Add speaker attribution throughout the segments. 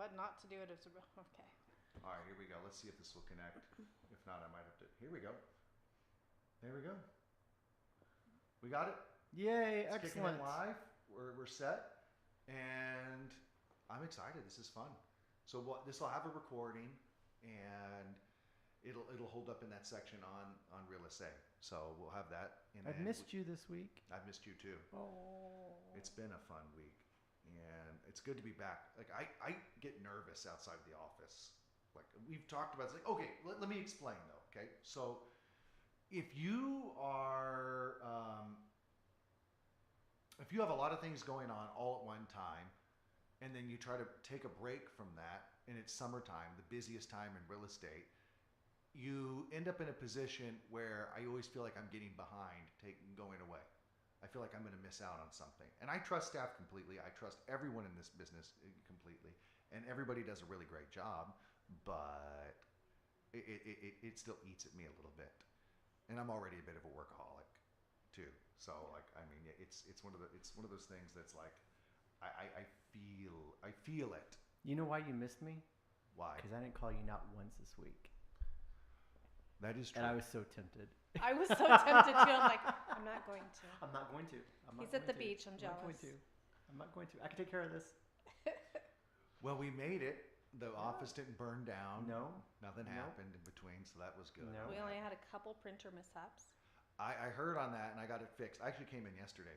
Speaker 1: what not to do it is okay.
Speaker 2: All right, here we go. Let's see if this will connect. If not, I might have to. Here we go. There we go. We got it.
Speaker 3: Yay!
Speaker 2: It's kicking
Speaker 3: Excellent.
Speaker 2: it live. We're set, and I'm excited. This is fun. So what? This will have a recording, and it'll hold up in that section on Real Estate. So we'll have that. And
Speaker 3: I've missed you this week.
Speaker 2: I've missed you too.
Speaker 1: Oh.
Speaker 2: It's been a fun week, and it's good to be back. Like I get nervous outside the office. Like we've talked about. It's like okay, let me explain though. Okay, so if you are if you have a lot of things going on all at one time, and then you try to take a break from that, and it's summertime, the busiest time in real estate, you end up in a position where I always feel like I'm getting behind, going away. I feel like I'm going to miss out on something. And I trust staff completely. I trust everyone in this business completely. And everybody does a really great job, but it still eats at me a little bit. And I'm already a bit of a workaholic too. So like, I mean, it's one of those things that's like, I feel it.
Speaker 3: You know why you missed me?
Speaker 2: Why?
Speaker 3: Because I didn't call you not once this week.
Speaker 2: That is true.
Speaker 3: And I was so tempted.
Speaker 1: I was so tempted too. I'm like, I'm not going to.
Speaker 3: I'm not going to.
Speaker 1: He's at the beach. I'm jealous.
Speaker 3: I'm not going to. I can take care of this.
Speaker 2: Well, we made it. The office didn't burn down.
Speaker 3: No.
Speaker 2: Nothing happened in between, so that was good.
Speaker 3: No.
Speaker 1: We only had a couple printer mishaps.
Speaker 2: I heard on that, and I got it fixed. I actually came in yesterday.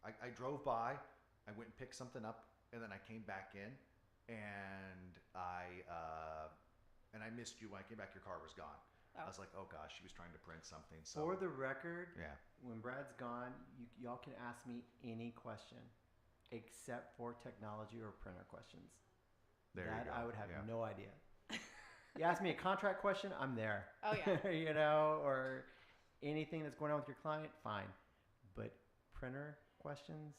Speaker 2: I drove by, I went and picked something up, and then I came back in, and I missed you. When I came back, your car was gone.
Speaker 1: Oh.
Speaker 2: I was like, oh gosh, she was trying to print something. So
Speaker 3: For the record,
Speaker 2: yeah,
Speaker 3: when Brad's gone, y'all can ask me any question except for technology or printer questions.
Speaker 2: there
Speaker 3: That
Speaker 2: you go.
Speaker 3: I would have
Speaker 2: Yeah.
Speaker 3: no idea. You ask me a contract question, I'm there.
Speaker 1: Oh, yeah.
Speaker 3: You know, or anything that's going on with your client, fine. But printer questions,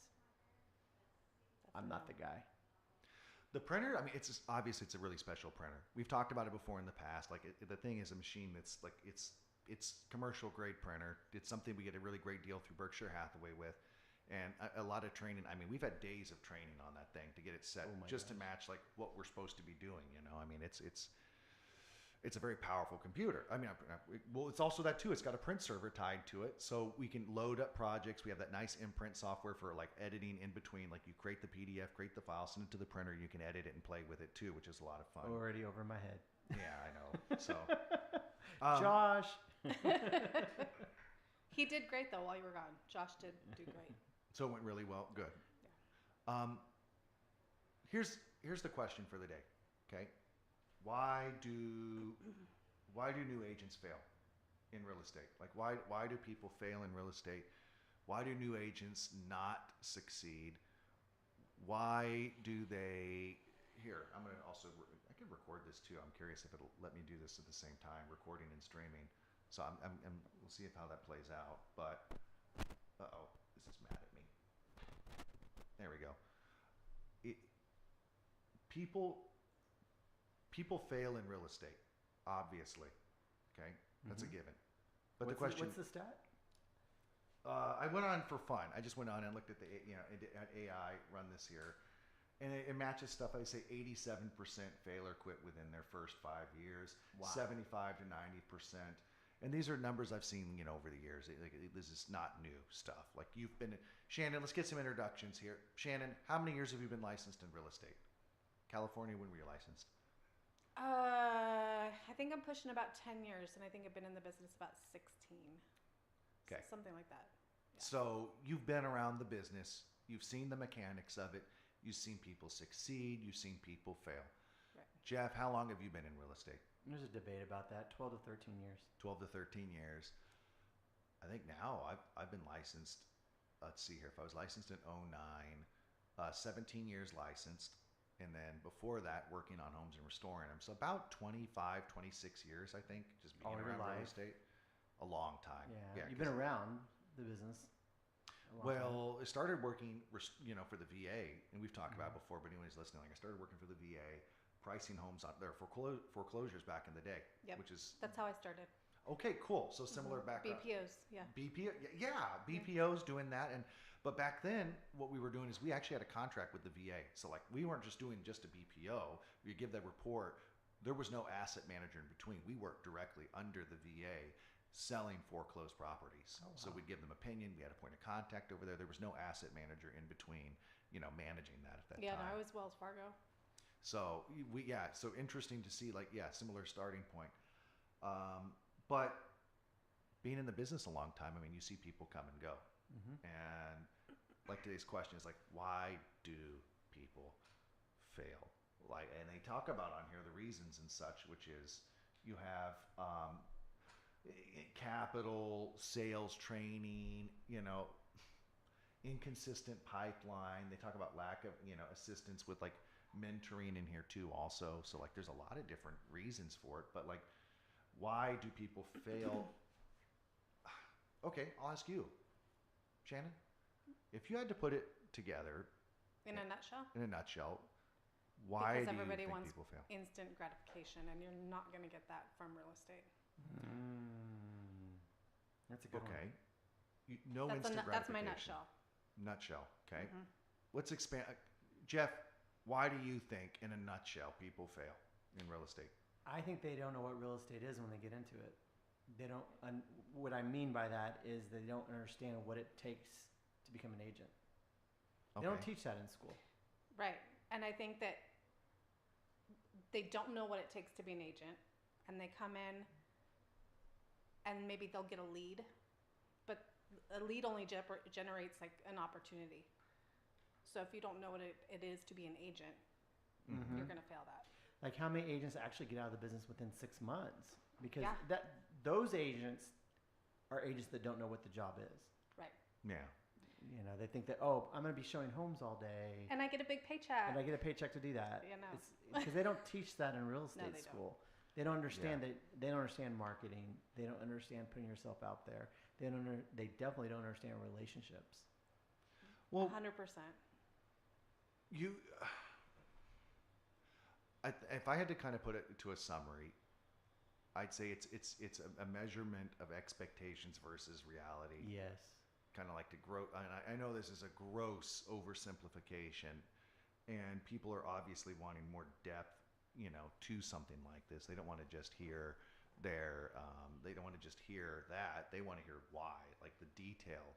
Speaker 3: I'm not the guy.
Speaker 2: The printer, I mean, it's obviously it's a really special printer. We've talked about it before in the past. Like the thing is a machine that's like it's commercial grade printer. It's something we get a really great deal through Berkshire Hathaway with, and a lot of training. I mean, we've had days of training on that thing to get it set just to match like what we're supposed to be doing. You know, I mean, it's a very powerful computer. I mean, well, it's also that too. It's got a print server tied to it, so we can load up projects. We have that nice imprint software for like editing in between. Like you create the PDF, create the file, send it to the printer. You can edit it and play with it too, which is a lot of fun.
Speaker 3: Already over my head.
Speaker 2: Yeah, I know. So,
Speaker 3: Josh.
Speaker 1: He did great though while you were gone. Josh did do great.
Speaker 2: so it went really well. Good.
Speaker 1: Yeah.
Speaker 2: Here's the question for the day. Okay. Why do new agents fail in real estate? Like why do people fail in real estate? Why do new agents not succeed? Why do they? Here, I'm gonna also. I can record this too. I'm curious if it'll let me do this at the same time, recording and streaming. So I'm we'll see how that plays out. But this is mad at me. There we go. People fail in real estate, obviously. Okay, that's a given. But the question,
Speaker 3: what's the stat?
Speaker 2: I went on for fun. I just went on and looked at at AI run this here, and it matches stuff. I say 87% fail or quit within their first 5 years.
Speaker 3: Wow.
Speaker 2: 75 to 90%. And these are numbers I've seen, over the years. This is not new stuff. Like you've been, Shannon. Let's get some introductions here. Shannon, how many years have you been licensed in real estate? California, when were you licensed?
Speaker 1: I think I'm pushing about 10 years, and I think I've been in the business about 16.
Speaker 2: Okay.
Speaker 1: So something like that. Yeah.
Speaker 2: So you've been around the business. You've seen the mechanics of it. You've seen people succeed. You've seen people fail.
Speaker 1: Right.
Speaker 2: Jeff, how long have you been in real estate?
Speaker 3: There's a debate about that. 12 to 13 years.
Speaker 2: 12 to 13 years. I think now I've been licensed. Let's see here. If I was licensed in 09, 17 years licensed. And then before that, working on homes and restoring them. So about 25, 26 years, I think, just being around real estate. A long time.
Speaker 3: Yeah. You've been around the business.
Speaker 2: Well, I started working, for the VA, and we've talked about it before, but anyone who's listening, I started working for the VA, pricing homes out there for foreclosures back in the day.
Speaker 1: Yep.
Speaker 2: Which is
Speaker 1: That's how I started.
Speaker 2: okay, cool. So similar background.
Speaker 1: BPOs, yeah.
Speaker 2: BPOs doing that, But back then, what we were doing is we actually had a contract with the VA. So like we weren't just doing just a BPO. You give that report. There was no asset manager in between. We worked directly under the VA selling foreclosed properties.
Speaker 3: Oh, wow.
Speaker 2: So we'd give them opinion. We had a point of contact over there. There was no asset manager in between, managing that at that
Speaker 1: Yeah,
Speaker 2: time.
Speaker 1: no, I was Wells Fargo.
Speaker 2: So so interesting to see similar starting point. But being in the business a long time, I mean, you see people come and go.
Speaker 3: Mm-hmm.
Speaker 2: And like today's question is like, why do people fail? And they talk about on here the reasons and such, which is you have capital, sales training, inconsistent pipeline. They talk about lack of, assistance with like mentoring in here too also. So like there's a lot of different reasons for it, but like why do people fail? Okay, I'll ask you, Shannon, if you had to put it together
Speaker 1: In a nutshell,
Speaker 2: why
Speaker 1: because
Speaker 2: do you
Speaker 1: everybody
Speaker 2: think
Speaker 1: wants
Speaker 2: people fail?
Speaker 1: instant gratification, and you're not going to get that from real estate.
Speaker 3: That's a good
Speaker 2: Okay.
Speaker 3: one.
Speaker 2: No instant gratification.
Speaker 1: That's my nutshell.
Speaker 2: Nutshell, okay.
Speaker 1: Mhm.
Speaker 2: Let's expand. Jeff, why do you think, in a nutshell, people fail in real estate?
Speaker 3: I think they don't know what real estate is when they get into it. They don't. What I mean by that is they don't understand what it takes to become an agent. They don't teach that in school.
Speaker 1: Right. And I think that they don't know what it takes to be an agent, and they come in and maybe they'll get a lead, but a lead only generates like an opportunity. So if you don't know what it is to be an agent,
Speaker 3: Mm-hmm.
Speaker 1: you're going to fail that.
Speaker 3: Like how many agents actually get out of the business within 6 months? Because
Speaker 1: Yeah.
Speaker 3: those agents are agents that don't know what the job is.
Speaker 1: Right.
Speaker 2: Yeah.
Speaker 3: They think that, oh, I'm going to be showing homes all day.
Speaker 1: And I get a big paycheck.
Speaker 3: And I get a paycheck to do that.
Speaker 1: Yeah, no.
Speaker 3: It's because they don't teach that in real estate
Speaker 1: they don't.
Speaker 3: school. They don't understand that. They don't understand marketing. They don't understand putting yourself out there. They definitely don't understand relationships.
Speaker 2: Well,
Speaker 1: 100%.
Speaker 2: If I had to kind of put it to a summary, I'd say it's a measurement of expectations versus reality.
Speaker 3: Yes.
Speaker 2: Kind of like to grow. And I know this is a gross oversimplification, and people are obviously wanting more depth, to something like this. They don't want to just hear they don't want to just hear that. They want to hear why, like the detail,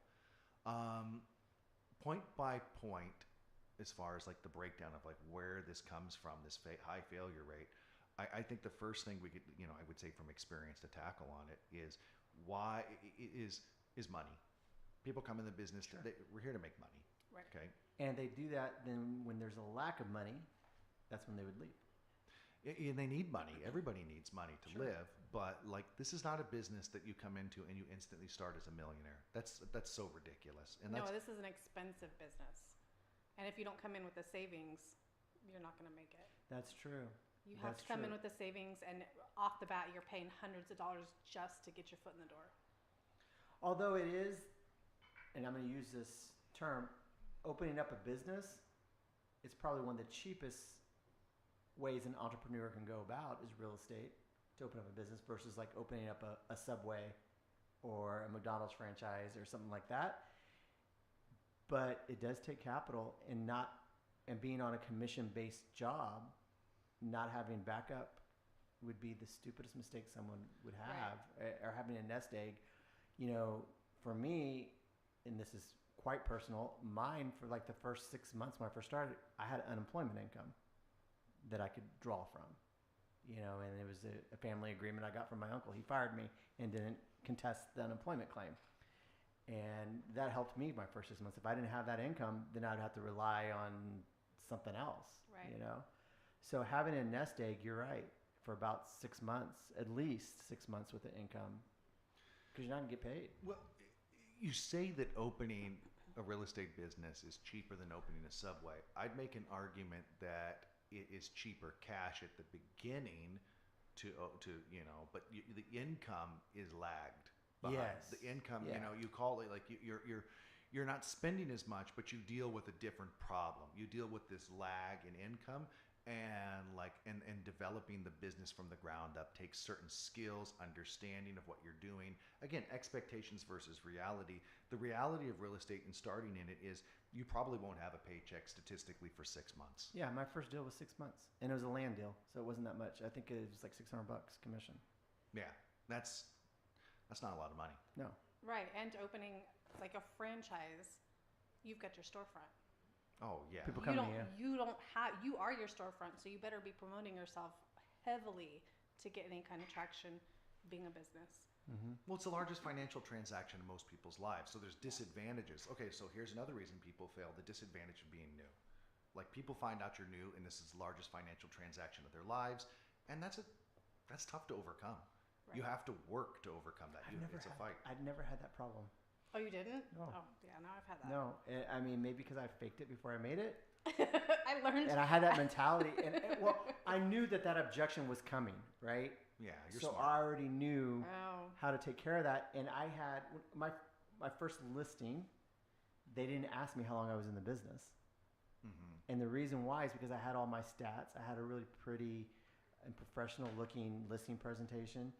Speaker 2: point by point, as far as like the breakdown of like where this comes from, this high failure rate. I think the first thing we could, I would say from experience to tackle on it is why is money. People come in the business,
Speaker 3: Sure.
Speaker 2: We're here to make money.
Speaker 1: Right.
Speaker 2: Okay.
Speaker 3: And they do that then when there's a lack of money, that's when they would leave.
Speaker 2: And they need money. Everybody needs money to
Speaker 3: Sure.
Speaker 2: live. But like, this is not a business that you come into and you instantly start as a millionaire. That's so ridiculous. And
Speaker 1: No,
Speaker 2: that's,
Speaker 1: this is an expensive business. And if you don't come in with the savings, you're not going to make it.
Speaker 3: That's true.
Speaker 1: You have
Speaker 3: That's
Speaker 1: to come in
Speaker 3: true.
Speaker 1: with the savings, and off the bat, you're paying hundreds of dollars just to get your foot in the door.
Speaker 3: Although it is, and I'm going to use this term, opening up a business, it's probably one of the cheapest ways an entrepreneur can go about is real estate to open up a business versus like opening up a Subway or a McDonald's franchise or something like that. But it does take capital, and being on a commission-based job, not having backup would be the stupidest mistake someone would have, or having a nest egg. For me, and this is quite personal, mine for like the first 6 months when I first started, I had unemployment income that I could draw from, and it was a family agreement I got from my uncle. He fired me and didn't contest the unemployment claim. And that helped me my first 6 months. If I didn't have that income, then I'd have to rely on something else,
Speaker 1: Right.
Speaker 3: So having a nest egg, you're right, for about 6 months, at least 6 months with the income, because you're not going to get paid.
Speaker 2: well, you say that opening a real estate business is cheaper than opening a Subway. I'd make an argument that it is cheaper cash at the beginning but the income is lagged behind.
Speaker 3: Yes.
Speaker 2: The income,
Speaker 3: Yeah.
Speaker 2: you call it like you're not spending as much, but you deal with a different problem. You deal with this lag in income, and like and developing the business from the ground up takes certain skills, understanding of what you're doing. Again, expectations versus reality. The reality of real estate and starting in it is you probably won't have a paycheck statistically for 6 months.
Speaker 3: Yeah, my first deal was 6 months, and it was a land deal, so it wasn't that much. I think it was like $600 commission.
Speaker 2: Yeah, that's not a lot of money.
Speaker 3: No,
Speaker 1: Right, and opening like a franchise, you've got your storefront.
Speaker 2: Oh yeah.
Speaker 3: people come to you.
Speaker 1: You are your storefront, so you better be promoting yourself heavily to get any kind of traction being a business.
Speaker 2: Well, it's the largest financial transaction in most people's lives. So there's disadvantages. Okay, so here's another reason people fail: the disadvantage of being new. Like, people find out you're new, and this is the largest financial transaction of their lives, and that's tough to overcome. You
Speaker 1: Right.
Speaker 2: have to work to overcome that. It's a fight.
Speaker 3: I'd never had that problem.
Speaker 1: Oh, you didn't?
Speaker 3: No.
Speaker 1: Oh, yeah, now I've had that.
Speaker 3: No, I mean, maybe because I faked it before I made it,
Speaker 1: I learned.
Speaker 3: and I had that mentality. And well, I knew that objection was coming, right?
Speaker 2: Yeah, you're
Speaker 3: So
Speaker 2: smart.
Speaker 3: I already knew
Speaker 1: Oh,
Speaker 3: how to take care of that. And I had my first listing. They didn't ask me how long I was in the business, and the reason why is because I had all my stats. I had a really pretty and professional looking listing presentation.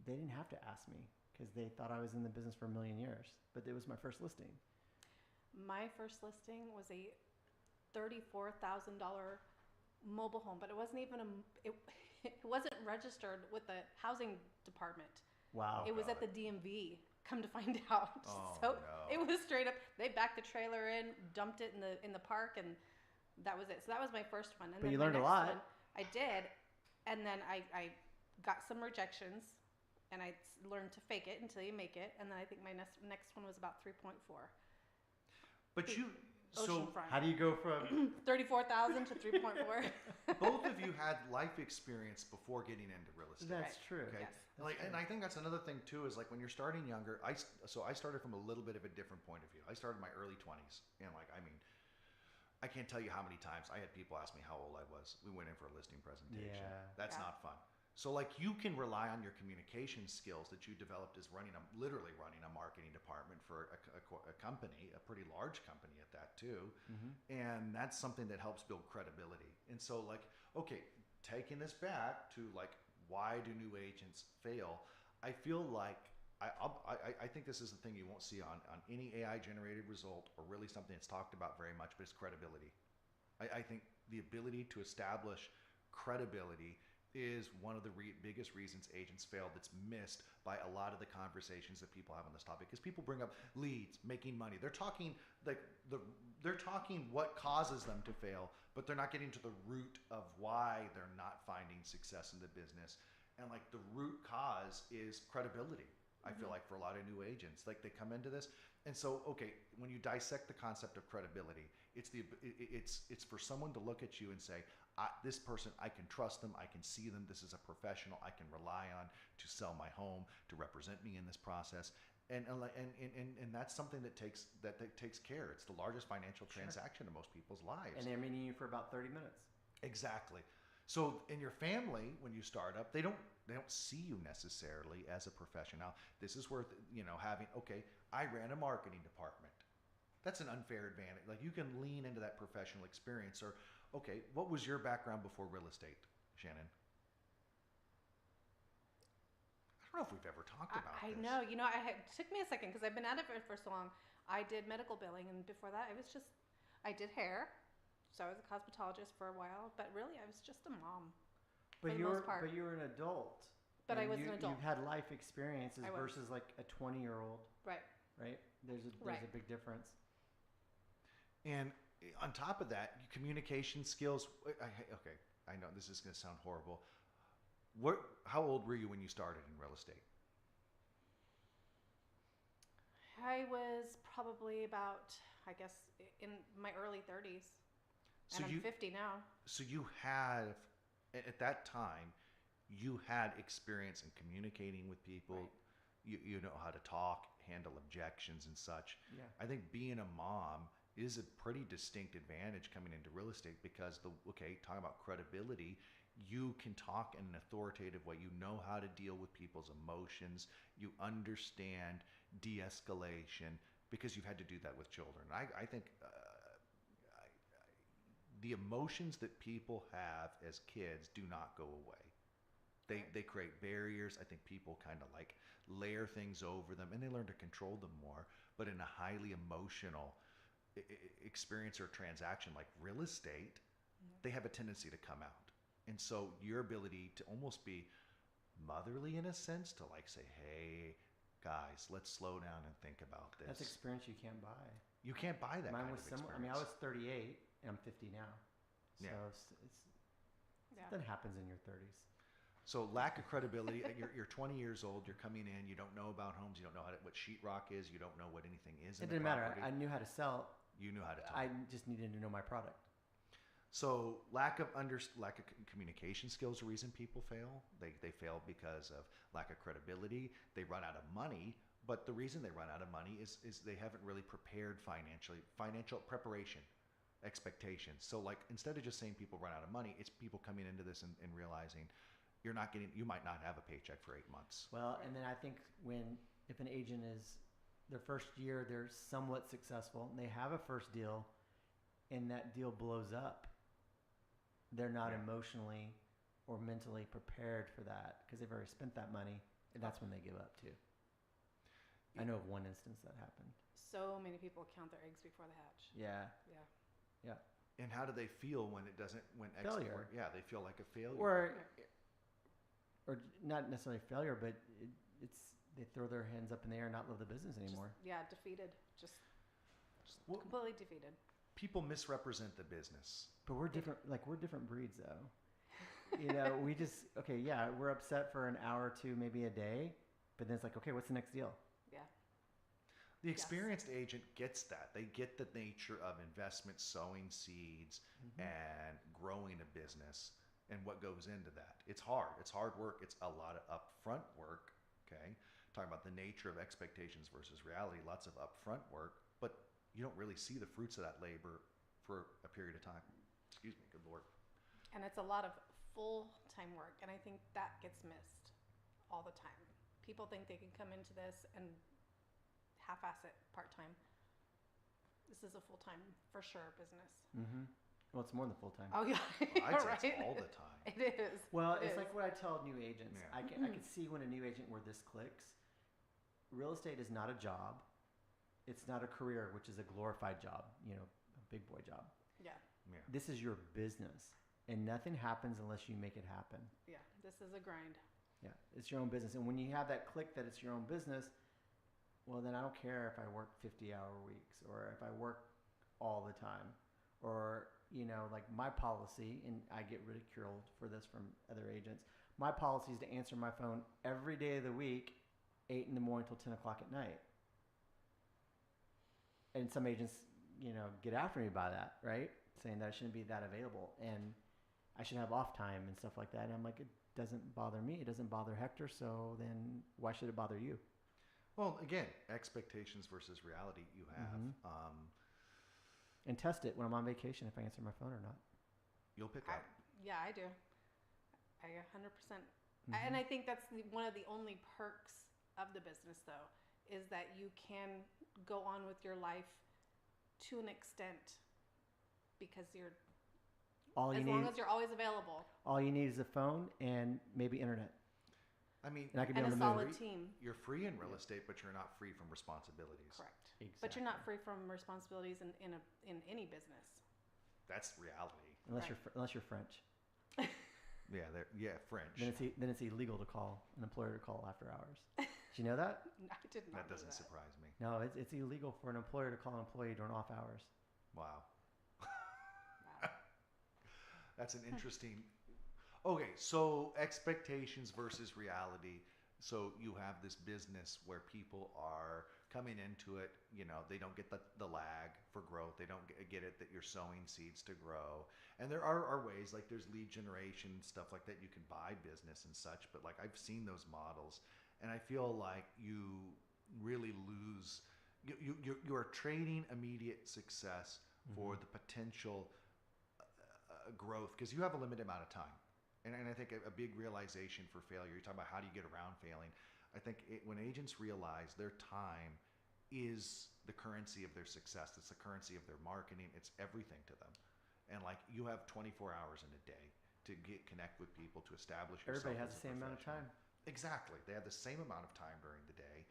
Speaker 3: They didn't have to ask me because they thought I was in the business for a million years. But it was my first listing.
Speaker 1: my first listing was a $34,000 mobile home, but it wasn't even it wasn't registered with the housing department.
Speaker 3: Wow.
Speaker 1: It was at the DMV. Come to find out,
Speaker 2: Oh,
Speaker 1: so
Speaker 2: no.
Speaker 1: it was straight up. They backed the trailer in, dumped it in the park, and that was it. So that was my first one. And
Speaker 3: But
Speaker 1: then
Speaker 3: you
Speaker 1: my
Speaker 3: learned a
Speaker 1: next
Speaker 3: lot.
Speaker 1: one, I did, and then I got some rejections, and I learned to fake it until you make it. And then I think my next one was about 3.4.
Speaker 2: But you, so
Speaker 1: Oceanfront.
Speaker 3: How do you go from
Speaker 1: 34,000 to 3.4.
Speaker 2: both of you had life experience before getting into real estate.
Speaker 3: That's
Speaker 1: Right.
Speaker 3: true.
Speaker 2: Okay.
Speaker 1: Yes.
Speaker 2: Like, and I think that's another thing too, is like when you're starting younger, I started from a little bit of a different point of view. I started in my early 20s, and I can't tell you how many times I had people ask me how old I was. We went in for a listing presentation.
Speaker 3: Yeah.
Speaker 2: That's
Speaker 1: Yeah.
Speaker 2: not fun. So like, you can rely on your communication skills that you developed as literally running a marketing department for a company, a pretty large company at that too. And that's something that helps build credibility. And so like, okay, taking this back to like, why do new agents fail? I feel like I think this is the thing you won't see on any AI generated result, or really something that's talked about very much, but it's credibility. I think the ability to establish credibility is one of the biggest reasons agents fail, that's missed by a lot of the conversations that people have on this topic. Because people bring up leads, making money. They're talking like they're talking what causes them to fail, but they're not getting to the root of why they're not finding success in the business. And like, the root cause is credibility. I feel like for a lot of new agents, like, they come into this, and so okay, when you dissect the concept of credibility, it's for someone to look at you and say, this person, I can trust them, I can see them, this is a professional I can rely on to sell my home, to represent me in this process. And that's something that takes care. It's the largest financial transaction in most people's lives.
Speaker 3: And they're meeting you for about 30 minutes.
Speaker 2: Exactly. So in your family, when you start up, they don't see you necessarily as a professional. This is where having, okay, I ran a marketing department. That's an unfair advantage. Like, you can lean into that professional experience. Or, okay, what was your background before real estate, Shannon? I don't know if we've ever talked about
Speaker 1: I
Speaker 2: this.
Speaker 1: know. It took me a second because I've been at it for so long. I did medical billing, and before that, I did hair. So I was a cosmetologist for a while, but really I was just a mom.
Speaker 3: But
Speaker 1: For the most part.
Speaker 3: But you're an adult.
Speaker 1: But I
Speaker 3: And
Speaker 1: was an adult.
Speaker 3: You've had life experiences
Speaker 1: I was.
Speaker 3: versus like a 20-year-old,
Speaker 1: Right.
Speaker 3: right? There's a
Speaker 1: Right.
Speaker 3: big difference.
Speaker 2: And on top of that, communication skills. Okay, I know this is going to sound horrible. How old were you when you started in real estate?
Speaker 1: I was probably about, I guess, in my early 30s.
Speaker 2: So
Speaker 1: And I'm 50 now.
Speaker 2: So you had, at that time, you had experience in communicating with people.
Speaker 1: Right.
Speaker 2: You know how to talk, handle objections and such.
Speaker 3: Yeah.
Speaker 2: I think being a mom is a pretty distinct advantage coming into real estate, because talking about credibility, you can talk in an authoritative way. You know how to deal with people's emotions. You understand de-escalation, because you've had to do that with children. I think the emotions that people have as kids do not go away. They create barriers. I think people kind of like layer things over them, and they learn to control them more. But in a highly emotional experience or transaction like real estate, they have a tendency to come out. And so your ability to almost be motherly in a sense, to like say, hey guys, let's slow down and think about this.
Speaker 3: That's experience you can't buy.
Speaker 2: You can't buy that
Speaker 3: Mine
Speaker 2: kind
Speaker 3: was
Speaker 2: of
Speaker 3: similar. I
Speaker 2: experience.
Speaker 3: mean, I was 38 and I'm 50 now. So
Speaker 2: Yeah.
Speaker 3: it's
Speaker 1: Yeah.
Speaker 3: that happens in your 30s.
Speaker 2: So lack of credibility. You're 20 years old. You're coming in. You don't know about homes. You don't know what sheetrock is. You don't know what anything is.
Speaker 3: It
Speaker 2: in
Speaker 3: didn't
Speaker 2: the
Speaker 3: matter.
Speaker 2: property.
Speaker 3: I knew how to sell.
Speaker 2: You knew how to talk.
Speaker 3: I just needed to know my product.
Speaker 2: So lack of communication skills is the reason people fail. They fail because of lack of credibility. They run out of money, but the reason they run out of money is they haven't really prepared financially. Financial preparation, expectations. So like instead of just saying people run out of money, it's people coming into this and realizing you might not have a paycheck for 8 months.
Speaker 3: Well, and then I think if an agent is their first year, they're somewhat successful and they have a first deal and that deal blows up, they're not
Speaker 2: Yeah.
Speaker 3: emotionally or mentally prepared for that because they've already spent that money, and that's when they give up too. I know of one instance that happened.
Speaker 1: So many people count their eggs before they hatch.
Speaker 3: Yeah.
Speaker 1: Yeah.
Speaker 2: And how do they feel when it doesn't?
Speaker 3: Failure.
Speaker 2: Yeah, they feel like a failure.
Speaker 3: Or not necessarily failure, but they throw their hands up in the air and not love the business anymore.
Speaker 1: Defeated. Just
Speaker 2: Well,
Speaker 1: completely defeated.
Speaker 2: people misrepresent the business.
Speaker 3: But we're different. Like we're different breeds, though. We just we're upset for an hour or two, maybe a day, but then it's like, okay, what's the next deal?
Speaker 1: Yeah.
Speaker 2: The
Speaker 1: Yes.
Speaker 2: experienced agent gets that. They get the nature of investment, sowing seeds, and growing a business, and what goes into that. It's hard. It's hard work. It's a lot of upfront work. Okay, talking about the nature of expectations versus reality. Lots of upfront work, but you don't really see the fruits of that labor for a period of time. Excuse me, good Lord.
Speaker 1: And it's a lot of full-time work, and I think that gets missed all the time. People think they can come into this and half-ass it part-time. This is a full-time, for sure, business.
Speaker 3: Mm-hmm. Well, it's more than full time.
Speaker 1: Oh, yeah.
Speaker 2: I'd
Speaker 1: right?
Speaker 2: say it's all the time.
Speaker 1: It is.
Speaker 3: Well,
Speaker 1: It
Speaker 3: it's
Speaker 1: is.
Speaker 3: like what I tell new agents.
Speaker 2: Yeah.
Speaker 3: I can see when a new agent where this clicks. Real estate is not a job. It's not a career, which is a glorified job, a big boy job.
Speaker 1: Yeah.
Speaker 2: Yeah.
Speaker 3: This is your business, and nothing happens unless you make it happen.
Speaker 1: Yeah. This is a grind.
Speaker 3: Yeah, it's your own business. And when you have that click that it's your own business, well, then I don't care if I work 50-hour weeks or if I work all the time or, like my policy, and I get ridiculed for this from other agents, my policy is to answer my phone every day of the week, 8 in the morning till 10 o'clock at night. And some agents, get after me by that, right? Saying that I shouldn't be that available and I should have off time and stuff like that. And I'm like, it doesn't bother me. It doesn't bother Hector. So then why should it bother you?
Speaker 2: Well, again, expectations versus reality you have.
Speaker 3: Mhm. And test it when I'm on vacation if I answer my phone or not.
Speaker 2: You'll pick
Speaker 1: I
Speaker 2: up.
Speaker 1: do. I 100%.
Speaker 3: Mhm.
Speaker 1: And I think that's one of the only perks of the business, though, is that you can go on with your life to an extent because you're
Speaker 3: All you
Speaker 1: as
Speaker 3: need,
Speaker 1: long as you're always available
Speaker 3: all you need is a phone and maybe internet,
Speaker 2: I mean,
Speaker 3: and I can be
Speaker 1: and
Speaker 3: on
Speaker 1: a
Speaker 3: the move.
Speaker 1: solid team.
Speaker 2: you're free in real estate, but you're not free from responsibilities.
Speaker 1: Correct.
Speaker 3: Exactly.
Speaker 1: But you're not free from responsibilities in any business.
Speaker 2: That's reality.
Speaker 3: unless
Speaker 1: Right.
Speaker 3: unless you're French.
Speaker 2: French.
Speaker 3: Then it's illegal to call an employer to call after hours. Did you know that?
Speaker 1: I did not
Speaker 2: That
Speaker 1: know
Speaker 2: doesn't
Speaker 1: that.
Speaker 2: surprise me.
Speaker 3: No, it's illegal for an employer to call an employee during off hours.
Speaker 2: Wow.
Speaker 1: Wow.
Speaker 2: That's an interesting. Okay, so expectations versus reality. So you have this business where people are coming into it, they don't get the lag for growth. They don't get it that you're sowing seeds to grow. And there are ways, like there's lead generation, stuff like that. You can buy business and such, but like I've seen those models and I feel like you really lose, you are trading immediate success for the potential growth because you have a limited amount of time. And I think a big realization for failure, you're talking about how do you get around failing. I think when agents realize their time is the currency of their success, it's the currency of their marketing, it's everything to them. and like you have 24 hours in a day to connect with people, to establish yourself.
Speaker 3: Everybody has
Speaker 2: as
Speaker 3: the
Speaker 2: a
Speaker 3: same amount of
Speaker 2: professional.
Speaker 3: time.
Speaker 2: Exactly. They have the same amount of time during the day,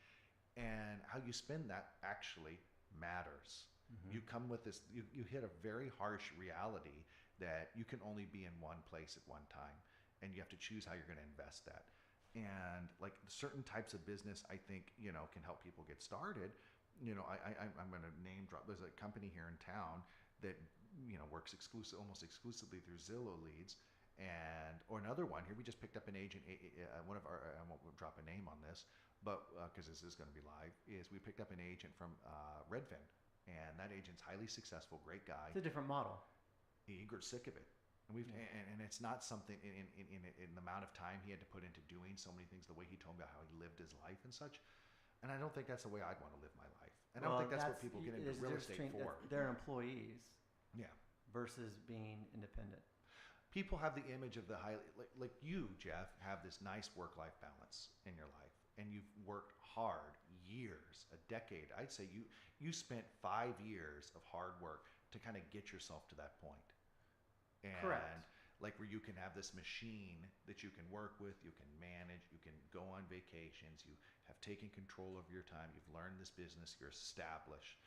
Speaker 2: and how you spend that actually matters. You come with this, you hit a very harsh reality that you can only be in one place at one time, and you have to choose how you're going to invest that. And like certain types of business, I think, can help people get started. I'm going to name drop. There's a company here in town that, works almost exclusively through Zillow leads. Or another one here, we just picked up an agent, one of our, I won't drop a name on this, but because this is going to be live, is we picked up an agent from Redfin, and that agent's highly successful, great guy.
Speaker 3: It's a different model.
Speaker 2: He grew sick of it, and it's not something in the amount of time he had to put into doing so many things, the way he told me about how he lived his life and such. And I don't think that's the way I'd want to live my life. And I don't think that's what people get into real estate for.
Speaker 3: They're employees.
Speaker 2: Yeah.
Speaker 3: Versus being independent.
Speaker 2: People have the image of the highly, like you, Jeff, have this nice work-life balance in your life, and you've worked hard years, a decade. I'd say you spent 5 years of hard work to kind of get yourself to that point. And
Speaker 3: Correct.
Speaker 2: like where you can have this machine that you can work with, you can manage, you can go on vacations, you have taken control of your time, you've learned this business, you're established.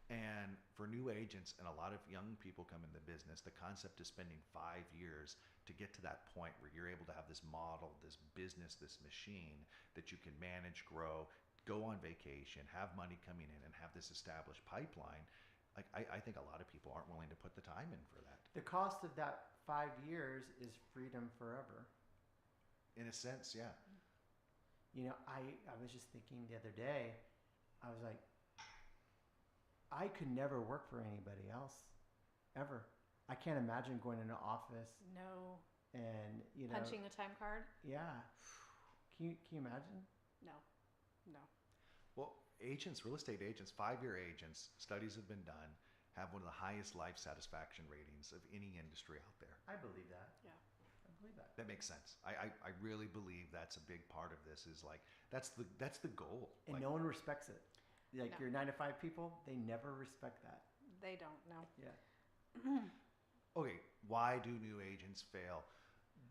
Speaker 2: And for new agents and a lot of young people come in the business, the concept of spending 5 years to get to that point where you're able to have this model, this business, this machine that you can manage, grow, go on vacation, have money coming in, and have this established pipeline. Like I think a lot of people aren't willing to put the time in for that.
Speaker 3: The cost of that 5 years is freedom forever.
Speaker 2: In a sense, yeah.
Speaker 3: I was just thinking the other day, I was like, I could never work for anybody else, ever. I can't imagine going in an office
Speaker 1: No.
Speaker 3: and
Speaker 1: Punching a time card?
Speaker 3: Yeah. Can you imagine?
Speaker 1: No.
Speaker 2: Well, real estate agents, 5-year agents, studies have been done, have one of the highest life satisfaction ratings of any industry out there.
Speaker 3: I believe that.
Speaker 1: Yeah.
Speaker 3: I believe that.
Speaker 2: That makes sense. I really believe that's a big part of this. Is like that's the goal.
Speaker 3: And
Speaker 2: like,
Speaker 3: no one respects it. Like
Speaker 1: No.
Speaker 3: your 9-to-5 people, they never respect that.
Speaker 1: They don't know.
Speaker 3: Yeah.
Speaker 2: Okay, why do new agents fail?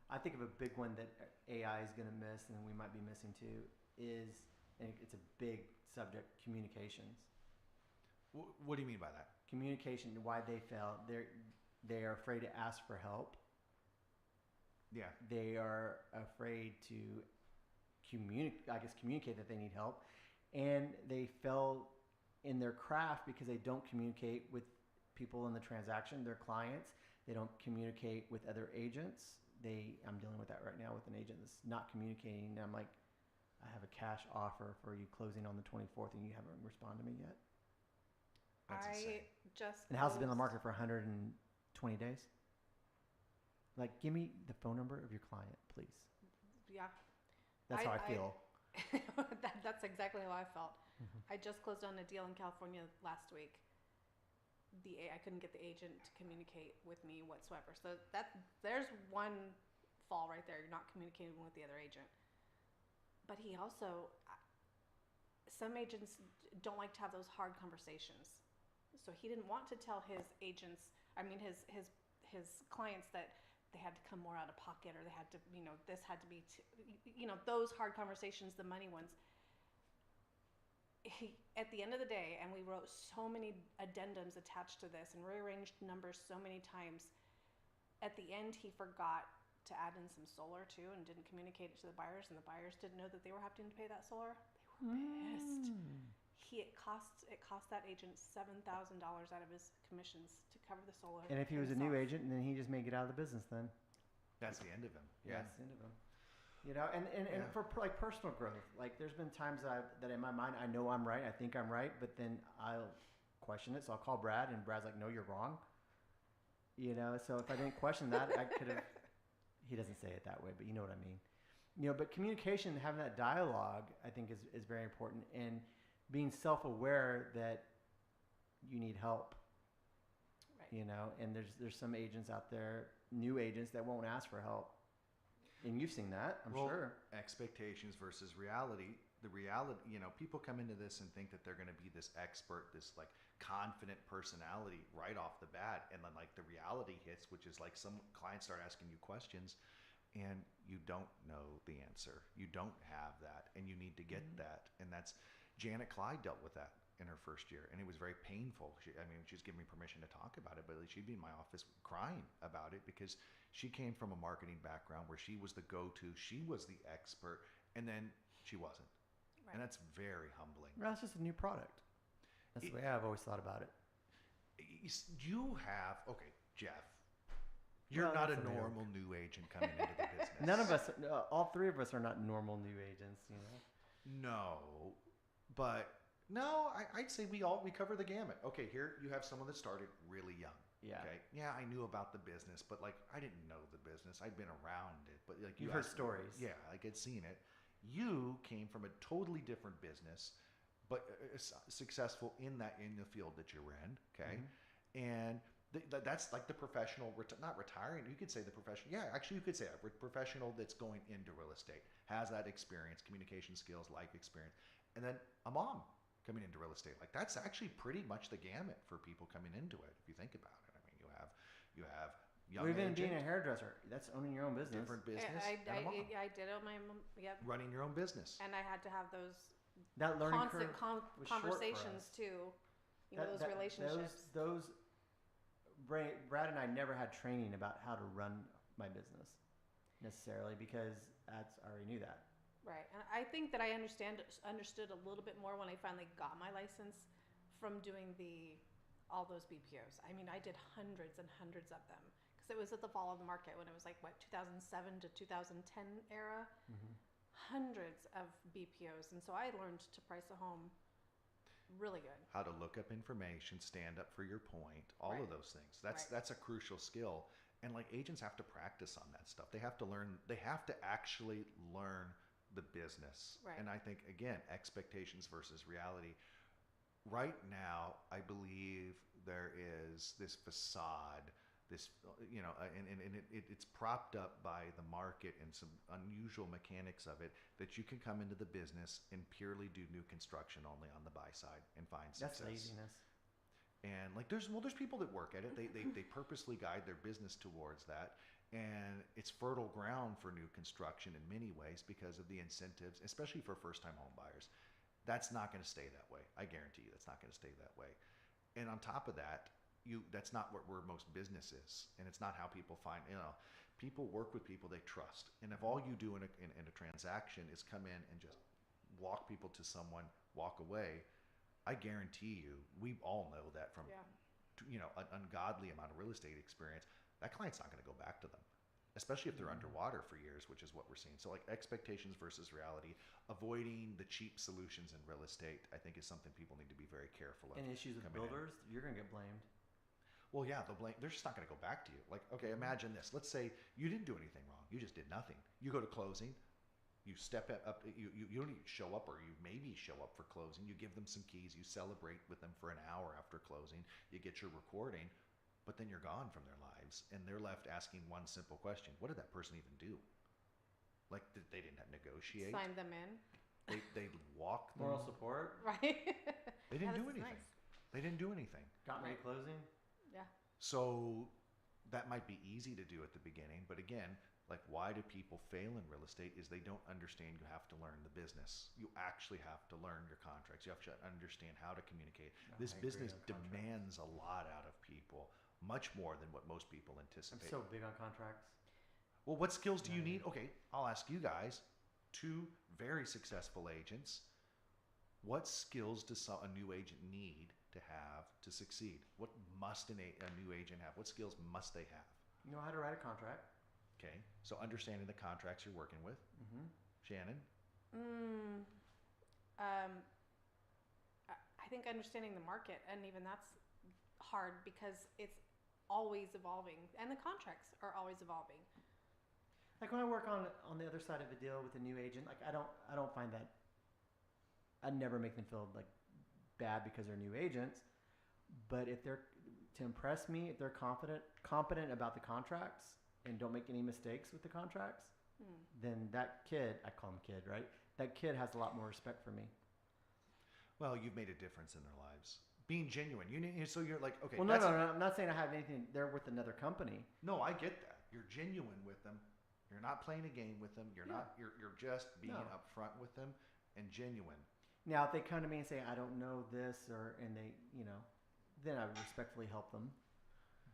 Speaker 3: I think of a big one that AI is going to miss, and we might be missing too, is, and it's a big subject, communications.
Speaker 2: What do you mean by that?
Speaker 3: Communication, why they fail. They are afraid to ask for help.
Speaker 2: Yeah.
Speaker 3: They are afraid to communicate that they need help. And they fail in their craft because they don't communicate with people in the transaction, their clients. They don't communicate with other agents. I'm dealing with that right now with an agent that's not communicating. I'm like, I have a cash offer for you closing on the 24th and you haven't responded to me yet.
Speaker 2: That's insane.
Speaker 3: And the house has been on the market for 120 days. Like, give me the phone number of your client, please.
Speaker 1: Yeah.
Speaker 3: That's how I feel.
Speaker 1: That's exactly how I felt.
Speaker 3: Mm-hmm.
Speaker 1: I just closed on a deal in California last week. I couldn't get the agent to communicate with me whatsoever. So there's one fall right there. You're not communicating with the other agent. But he also, some agents don't like to have those hard conversations. So he didn't want to tell his clients that they had to come more out of pocket, or they had to, this had to be, those hard conversations, the money ones. At the end of the day, and we wrote so many addendums attached to this and rearranged numbers so many times, at the end he forgot to add in some solar too and didn't communicate it to the buyers, and the buyers didn't know that they were having to pay that solar. They were pissed. It cost that agent $7,000 out of his commissions to cover the solar.
Speaker 3: And if he was a new agent, then he just may get out of the business then.
Speaker 2: That's the end of him. Yeah.
Speaker 3: That's the end of him. And for like personal growth, like there's been times that in my mind I know I'm right, I think I'm right, but then I'll question it. So I'll call Brad, and Brad's like, "No, you're wrong." So if I didn't question that, I could have. He doesn't say it that way, but you know what I mean. But communication, having that dialogue, I think is very important, and being self-aware that you need help.
Speaker 1: Right.
Speaker 3: And there's some agents out there, new agents, that won't ask for help. And you've seen that, I'm sure.
Speaker 2: Expectations versus reality. The reality, people come into this and think that they're going to be this expert, this like confident personality right off the bat, and then like the reality hits, which is like some clients start asking you questions and you don't know the answer. You don't have that, and you need to get that. And that's Janet Clyde dealt with that in her first year, and it was very painful. She's given me permission to talk about it, but she'd be in my office crying about it because she came from a marketing background where she was the go-to, she was the expert, and then she wasn't.
Speaker 1: Right.
Speaker 2: And that's very humbling.
Speaker 3: Well, it's just a new product. That's the way I've always thought about it.
Speaker 2: You have, okay, Jeff, you're
Speaker 3: Well,
Speaker 2: not a
Speaker 3: that's a joke.
Speaker 2: normal new agent coming into the business.
Speaker 3: None of us, all three of us are not normal new agents, you know.
Speaker 2: No, but no, I'd say we cover the gamut. Okay, here you have someone that started really young.
Speaker 3: Yeah.
Speaker 2: Okay. Yeah, I knew about the business, but like I didn't know the business. I'd been around it, but like
Speaker 3: You've heard
Speaker 2: asked-
Speaker 3: stories.
Speaker 2: Yeah, like I'd seen it. You came from a totally different business, but successful in the field that you're in. Okay, and that's like the professional, not retiring. You could say the professional. Yeah, actually, you could say a professional that's going into real estate, has that experience, communication skills, life experience, and then a mom coming into real estate. Like that's actually pretty much the gamut for people coming into it. If you think about it, I mean, you have young
Speaker 3: Or even
Speaker 2: agent,
Speaker 3: being a hairdresser, that's owning your own business.
Speaker 2: different business,
Speaker 1: I
Speaker 2: and a mom
Speaker 1: did on my yep,
Speaker 2: running your own business.
Speaker 1: and I had to have those
Speaker 3: That learning
Speaker 1: constant
Speaker 3: curve was short for
Speaker 1: conversations
Speaker 3: us.
Speaker 1: too. You know,
Speaker 3: That-
Speaker 1: those
Speaker 3: that-
Speaker 1: relationships.
Speaker 3: Those. Brad and I never had training about how to run my business necessarily because I already knew that.
Speaker 1: Right, and I think that I understood a little bit more when I finally got my license from doing all those BPOs. I mean, I did hundreds and hundreds of them because it was at the fall of the market when it was like 2007 to 2010 era. Hundreds of BPOs, and so I learned to price a home really good.
Speaker 2: How to look up information, stand up for your point, all
Speaker 1: Right.
Speaker 2: of those things. That's
Speaker 1: Right.
Speaker 2: that's a crucial skill. And like agents have to practice on that stuff. They have to learn, they have to actually learn the business.
Speaker 1: Right.
Speaker 2: And I think again, expectations versus reality. Right now, I believe there is this facade, this and it's propped up by the market and some unusual mechanics of it that you can come into the business and purely do new construction only on the buy side and find
Speaker 3: That's
Speaker 2: success.
Speaker 3: laziness.
Speaker 2: And like there's people that work at it. They purposely guide their business towards that, and it's fertile ground for new construction in many ways because of the incentives, especially for first-time home buyers. That's not going to stay that way. I guarantee you, that's not going to stay that way. And on top of that, that's not where most business is, and it's not how people find. People work with people they trust, and if all you do in a transaction is come in and just walk people to someone, walk away, I guarantee you, we all know that from
Speaker 1: Yeah.
Speaker 2: an ungodly amount of real estate experience. That client's not going to go back to them, especially if they're underwater for years, which is what we're seeing. So like expectations versus reality, avoiding the cheap solutions in real estate, I think is something people need to be very careful of.
Speaker 3: And issues with
Speaker 2: coming in.
Speaker 3: builders, you're gonna get blamed.
Speaker 2: Well, yeah, they're just not going to go back to you. Like, okay, imagine this. Let's say you didn't do anything wrong. You just did nothing. You go to closing. You step up. You don't even show up, or you maybe show up for closing. You give them some keys. You celebrate with them for an hour after closing. You get your recording, but then you're gone from their lives, and they're left asking one simple question: what did that person even do? Like they didn't negotiate.
Speaker 1: Sign them in,
Speaker 2: They walk them.
Speaker 3: Moral support.
Speaker 1: right?
Speaker 2: They didn't
Speaker 1: Yeah,
Speaker 2: do
Speaker 1: this is
Speaker 2: anything.
Speaker 1: nice.
Speaker 2: They didn't do anything.
Speaker 3: Got me
Speaker 1: Right.
Speaker 3: closing.
Speaker 1: Yeah.
Speaker 2: So that might be easy to do at the beginning, but again, like why do people fail in real estate is they don't understand you have to learn the business. You actually have to learn your contracts. You have to understand how to communicate.
Speaker 3: Oh,
Speaker 2: This
Speaker 3: I agree
Speaker 2: business
Speaker 3: on contracts.
Speaker 2: demands a lot out of people, much more than what most people
Speaker 3: I'm
Speaker 2: anticipate.
Speaker 3: so big on contracts.
Speaker 2: Well, what skills do you
Speaker 3: Yeah.
Speaker 2: need? Okay, I'll ask you guys, two very successful agents. What skills does a new agent need to have to succeed? What must a new agent have? What skills must they have?
Speaker 3: You know how to write a contract.
Speaker 2: Okay, so understanding the contracts you're working with.
Speaker 3: Mm-hmm.
Speaker 2: Shannon?
Speaker 1: I think understanding the market, and even that's hard because it's always evolving, and the contracts are always evolving.
Speaker 3: Like when I work on the other side of a deal with a new agent, like I don't find that. I never make them feel like bad because they're new agents, but if they're to impress me, if they're competent about the contracts and don't make any mistakes with the contracts, then that kid, I call him kid, right? That kid has a lot more respect for me.
Speaker 2: Well, you've made a difference in their lives being genuine. So you're like, okay,
Speaker 3: Well, no, I'm not saying I have anything. They're with another company.
Speaker 2: No, I get that. You're genuine with them. You're not playing a game with them. You're
Speaker 3: Yeah.
Speaker 2: not. You're just being
Speaker 3: No.
Speaker 2: upfront with them and genuine.
Speaker 3: Now, if they come to me and say, I don't know this, and they, then I would respectfully help them.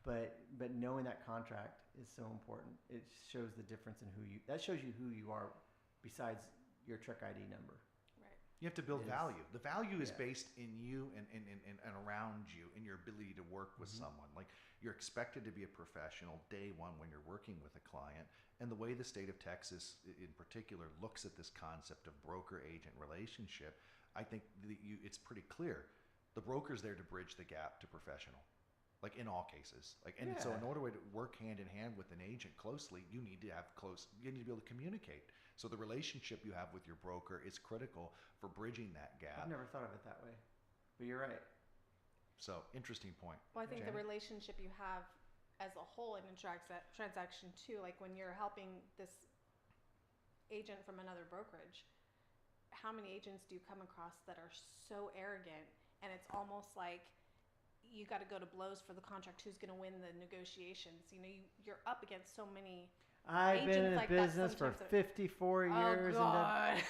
Speaker 3: But knowing that contract is so important. It shows the difference in that shows you who you are besides your truck ID number.
Speaker 1: Right.
Speaker 2: You have to build
Speaker 3: It is.
Speaker 2: value. The value is
Speaker 3: Yeah.
Speaker 2: based in you and around you, in your ability to work with someone. Like, you're expected to be a professional day one when you're working with a client. And the way the state of Texas, in particular, looks at this concept of broker-agent relationship, I think it's pretty clear. The broker's there to bridge the gap to professional, like in all cases. So in order to work hand in hand with an agent closely, you need to be able to communicate. So the relationship you have with your broker is critical for bridging that gap.
Speaker 3: I've never thought of it that way, but you're right.
Speaker 2: So, interesting point.
Speaker 1: Well, I think the
Speaker 2: Janet?
Speaker 1: relationship you have as a whole in a transaction too, like when you're helping this agent from another brokerage, how many agents do you come across that are so arrogant, and it's almost like you got to go to blows for the contract, who's going to win the negotiations? You're up against so many.
Speaker 3: I've been in
Speaker 1: Agents like that
Speaker 3: business for
Speaker 1: sometimes
Speaker 3: 54 years.
Speaker 1: Oh God.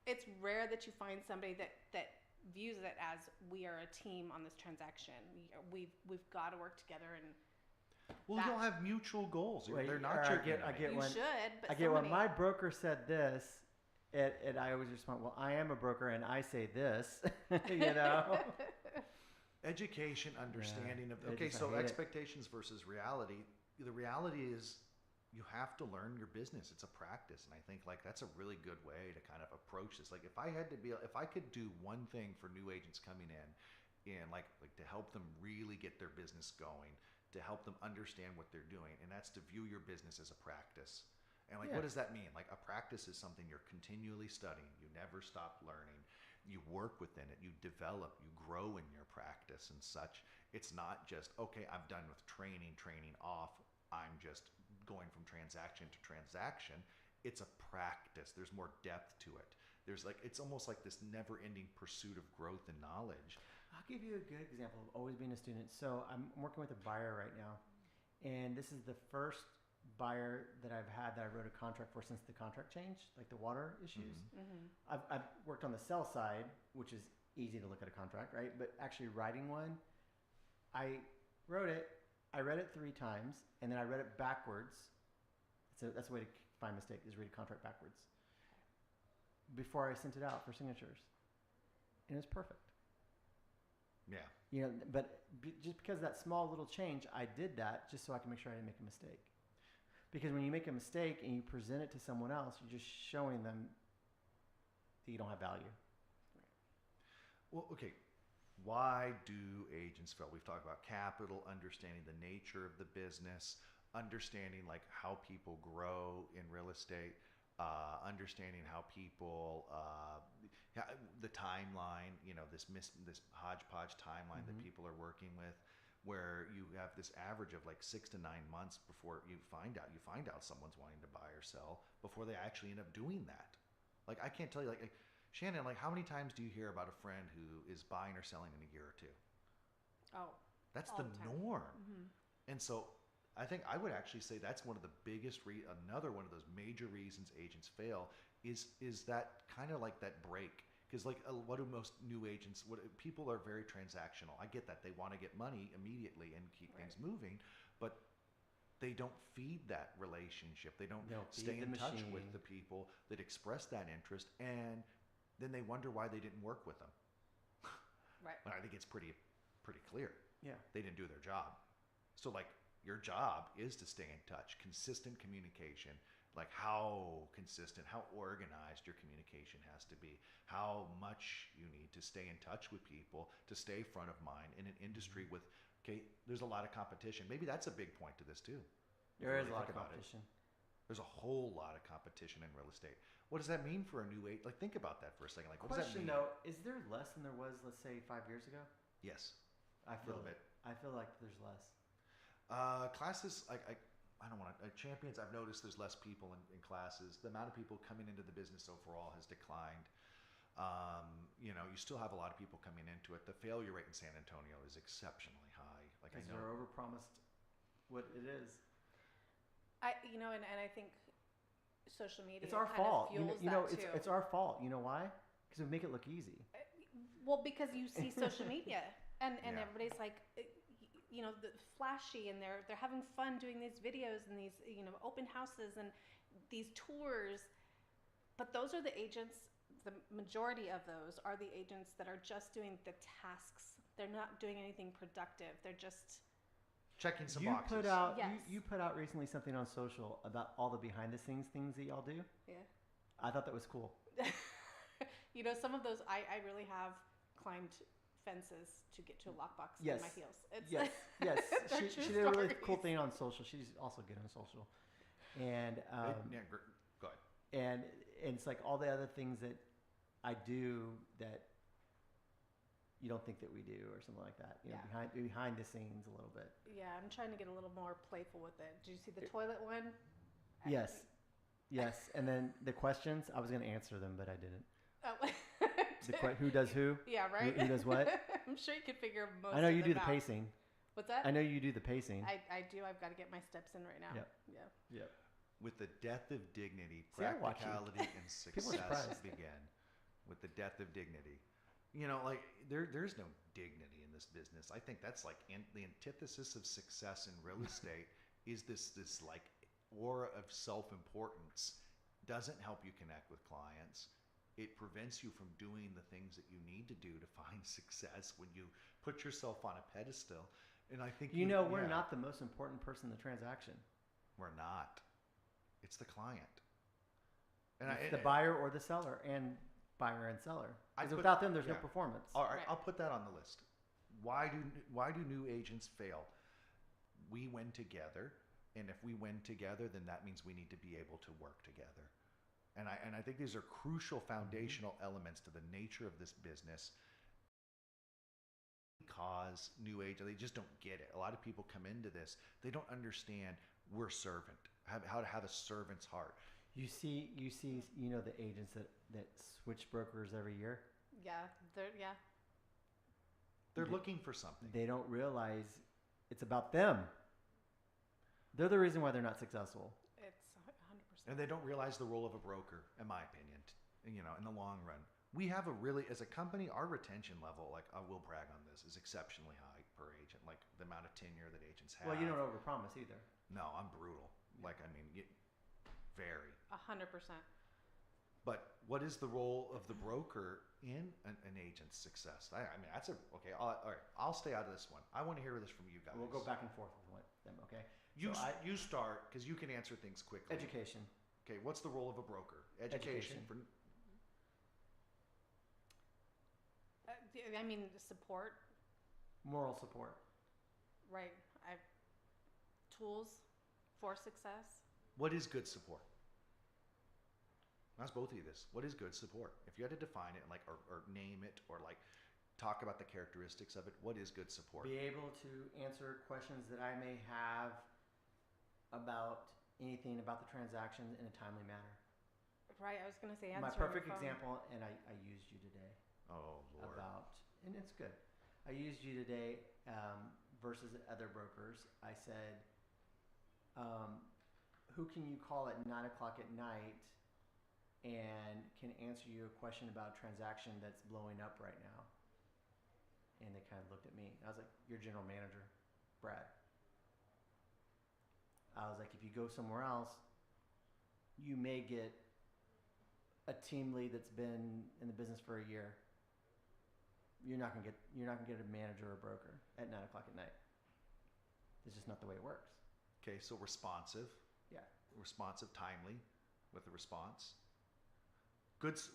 Speaker 1: It's rare that you find somebody that views it as, we are a team on this transaction. We've got to work together, and
Speaker 2: Well, you'll have mutual goals.
Speaker 3: Wait,
Speaker 2: They're not
Speaker 3: I
Speaker 2: your
Speaker 3: get
Speaker 1: you
Speaker 3: when
Speaker 1: should. But
Speaker 3: I get when
Speaker 1: somebody-
Speaker 3: my broker said this, and I always respond, well, I am a broker and I say this,
Speaker 2: Education, understanding of
Speaker 3: I hate it.
Speaker 2: expectations versus reality. The reality is you have to learn your business. It's a practice, and I think that's a really good way to kind of approach this. Like, if I could do one thing for new agents coming in like to help them really get their business going, to help them understand what they're doing, and that's to view your business as a practice. And what does that mean? Like, a practice is something you're continually studying. You never stop learning. You work within it. You develop. You grow in your practice and such. It's not just, okay, I'm done with training off. I'm just going from transaction to transaction. It's a practice. There's more depth to it. It's almost like this never-ending pursuit of growth and knowledge.
Speaker 3: I'll give you a good example of always being a student. So I'm working with a buyer right now, and this is the first buyer that I've had that I wrote a contract for since the contract changed, like the water issues. I've worked on the sell side, which is easy to look at a contract, right? But actually writing one, I wrote it, I read it 3 times, and then I read it backwards. So that's a way to find mistake, is read a contract backwards before I sent it out for signatures, and it was perfect.
Speaker 2: Yeah.
Speaker 3: But just because of that small little change, I did that just so I can make sure I didn't make a mistake. Because when you make a mistake and you present it to someone else, you're just showing them that you don't have value.
Speaker 2: Well, okay. Why do agents fail? We've talked about capital, understanding the nature of the business, understanding how people grow in real estate, understanding how people, the timeline, this hodgepodge timeline that people are working with, where you have this average of 6 to 9 months before you find out someone's wanting to buy or sell before they actually end up doing that. I can't tell you, Shannon, how many times do you hear about a friend who is buying or selling in a year or two?
Speaker 1: Oh,
Speaker 2: That's
Speaker 1: all
Speaker 2: the
Speaker 1: the time.
Speaker 2: norm. And so I think I would actually say that's one of the biggest, another one of those major reasons agents fail is that kind of that break. Because what do most new agents, people are very transactional. I get that. They want to get money immediately and keep things moving, but they don't feed that relationship. They don't stay in touch with the people that express that interest, and then they wonder why they didn't work with them.
Speaker 1: Right.
Speaker 2: But I think it's pretty clear.
Speaker 3: Yeah.
Speaker 2: They didn't do their job. So your job is to stay in touch, consistent communication, how consistent, how organized your communication has to be, how much you need to stay in touch with people to stay front of mind in an industry with, there's a lot of competition. Maybe that's a big point to this too.
Speaker 3: There is a lot of competition.
Speaker 2: There's a whole lot of competition in real estate. What does that mean for a new agent? Think about that for a second. What does that mean?
Speaker 3: Question though, is there less than there was, let's say, 5 years ago?
Speaker 2: Yes.
Speaker 3: I feel
Speaker 2: little bit.
Speaker 3: I feel like there's less.
Speaker 2: Classes, I don't want to, champions, I've noticed there's less people in classes. The amount of people coming into the business overall has declined. You still have a lot of people coming into it. The failure rate in San Antonio is exceptionally high. Like I
Speaker 3: Because
Speaker 2: know,
Speaker 3: they're overpromised what it is.
Speaker 1: And I think social media
Speaker 3: It's our
Speaker 1: kind
Speaker 3: fault.
Speaker 1: of fuels that too.
Speaker 3: It's our fault. You know why? Because we make it look easy.
Speaker 1: Well, because you see social media and
Speaker 2: Yeah.
Speaker 1: everybody's like, the flashy, and they're having fun doing these videos and these, open houses and these tours. But those are the agents. The majority of those are the agents that are just doing the tasks. They're not doing anything productive. They're just
Speaker 2: checking some
Speaker 3: You
Speaker 2: boxes.
Speaker 3: put out
Speaker 1: Yes.
Speaker 3: you put out recently something on social about all the behind the scenes things that y'all do.
Speaker 1: yeah.
Speaker 3: I thought that was cool.
Speaker 1: Some of those I really have climbed fences to get to a lockbox
Speaker 3: Yes.
Speaker 1: in my heels. It's
Speaker 3: Yes, yes.
Speaker 1: They're
Speaker 3: She
Speaker 1: true
Speaker 3: did a really
Speaker 1: stories.
Speaker 3: cool thing on social. She's also good on social, and
Speaker 2: Go ahead.
Speaker 3: and it's like all the other things that I do that you don't think that we do or something like that.
Speaker 1: Yeah.
Speaker 3: Behind the scenes a little bit.
Speaker 1: Yeah, I'm trying to get a little more playful with it. Did you see the toilet one?
Speaker 3: Yes, yes. And then the questions, I was going to answer them, but I didn't.
Speaker 1: Oh.
Speaker 3: Who does who?
Speaker 1: Yeah, right.
Speaker 3: Who does what?
Speaker 1: I'm sure you could figure most.
Speaker 3: I know
Speaker 1: of
Speaker 3: you do
Speaker 1: them
Speaker 3: the
Speaker 1: out.
Speaker 3: pacing.
Speaker 1: What's that?
Speaker 3: I know you do the pacing.
Speaker 1: I do. I've got to get my steps in right now.
Speaker 3: Yep.
Speaker 1: Yeah.
Speaker 3: Yep.
Speaker 2: With the death of dignity,
Speaker 3: See, I watch you.
Speaker 2: practicality and
Speaker 3: People are
Speaker 2: success
Speaker 3: surprised.
Speaker 2: begin. With the death of dignity, there's no dignity in this business. I think that's like the antithesis of success in real estate is this like aura of self-importance. Doesn't help you connect with clients. It prevents you from doing the things that you need to do to find success when you put yourself on a pedestal. And I think
Speaker 3: We're not the most important person in the transaction.
Speaker 2: We're not. It's the client.
Speaker 3: It's the buyer or the seller, and buyer and seller. Because without them, there's no
Speaker 2: yeah.
Speaker 3: performance.
Speaker 2: All right,
Speaker 1: Right.
Speaker 2: I'll put that on the list. Why do new agents fail? We win together, and if we win together, then that means we need to be able to work together. And I think these are crucial foundational elements to the nature of this business. Because new agents, they just don't get it. A lot of people come into this, they don't understand we're servant. How to have a servant's heart.
Speaker 3: You see, the agents that switch brokers every year.
Speaker 1: Yeah.
Speaker 2: They're looking for something.
Speaker 3: They don't realize it's about them. They're the reason why they're not successful.
Speaker 1: It's 100%.
Speaker 2: And they don't realize the role of a broker, in my opinion, in the long run. We have as a company, our retention level, like I will brag on this, is exceptionally high per agent. Like the amount of tenure that agents have.
Speaker 3: Well, you don't overpromise either.
Speaker 2: No, I'm brutal. Very.
Speaker 1: 100%.
Speaker 2: But what is the role of the broker in an agent's success? That's okay. All right, I'll stay out of this one. I want to hear this from you guys.
Speaker 3: We'll go back and forth with them, okay?
Speaker 2: You
Speaker 3: So
Speaker 2: you start because you can answer things quickly.
Speaker 3: Education.
Speaker 2: Okay, what's the role of a broker? Education.
Speaker 1: Support,
Speaker 3: Moral support.
Speaker 1: right? Tools for success.
Speaker 2: What is good support? Ask both of you this. What is good support? If you had to define it, or name it, or talk about the characteristics of it, what is good support?
Speaker 3: Be able to answer questions that I may have about anything about the transaction in a timely manner.
Speaker 1: Right. I was going to say
Speaker 3: My
Speaker 1: answer.
Speaker 3: perfect example, and I used you today.
Speaker 2: Oh Lord.
Speaker 3: And it's good. I used you today versus other brokers. I said, who can you call at 9 o'clock at night and can answer you a question about a transaction that's blowing up right now? And they kind of looked at me. I was like, your general manager, Brad. I was like, if you go somewhere else, you may get a team lead that's been in the business for a year. You're not gonna get a manager or a broker at 9 o'clock at night. It's just not the way it works.
Speaker 2: Okay, so responsive.
Speaker 3: Yeah.
Speaker 2: Responsive, timely, with a response.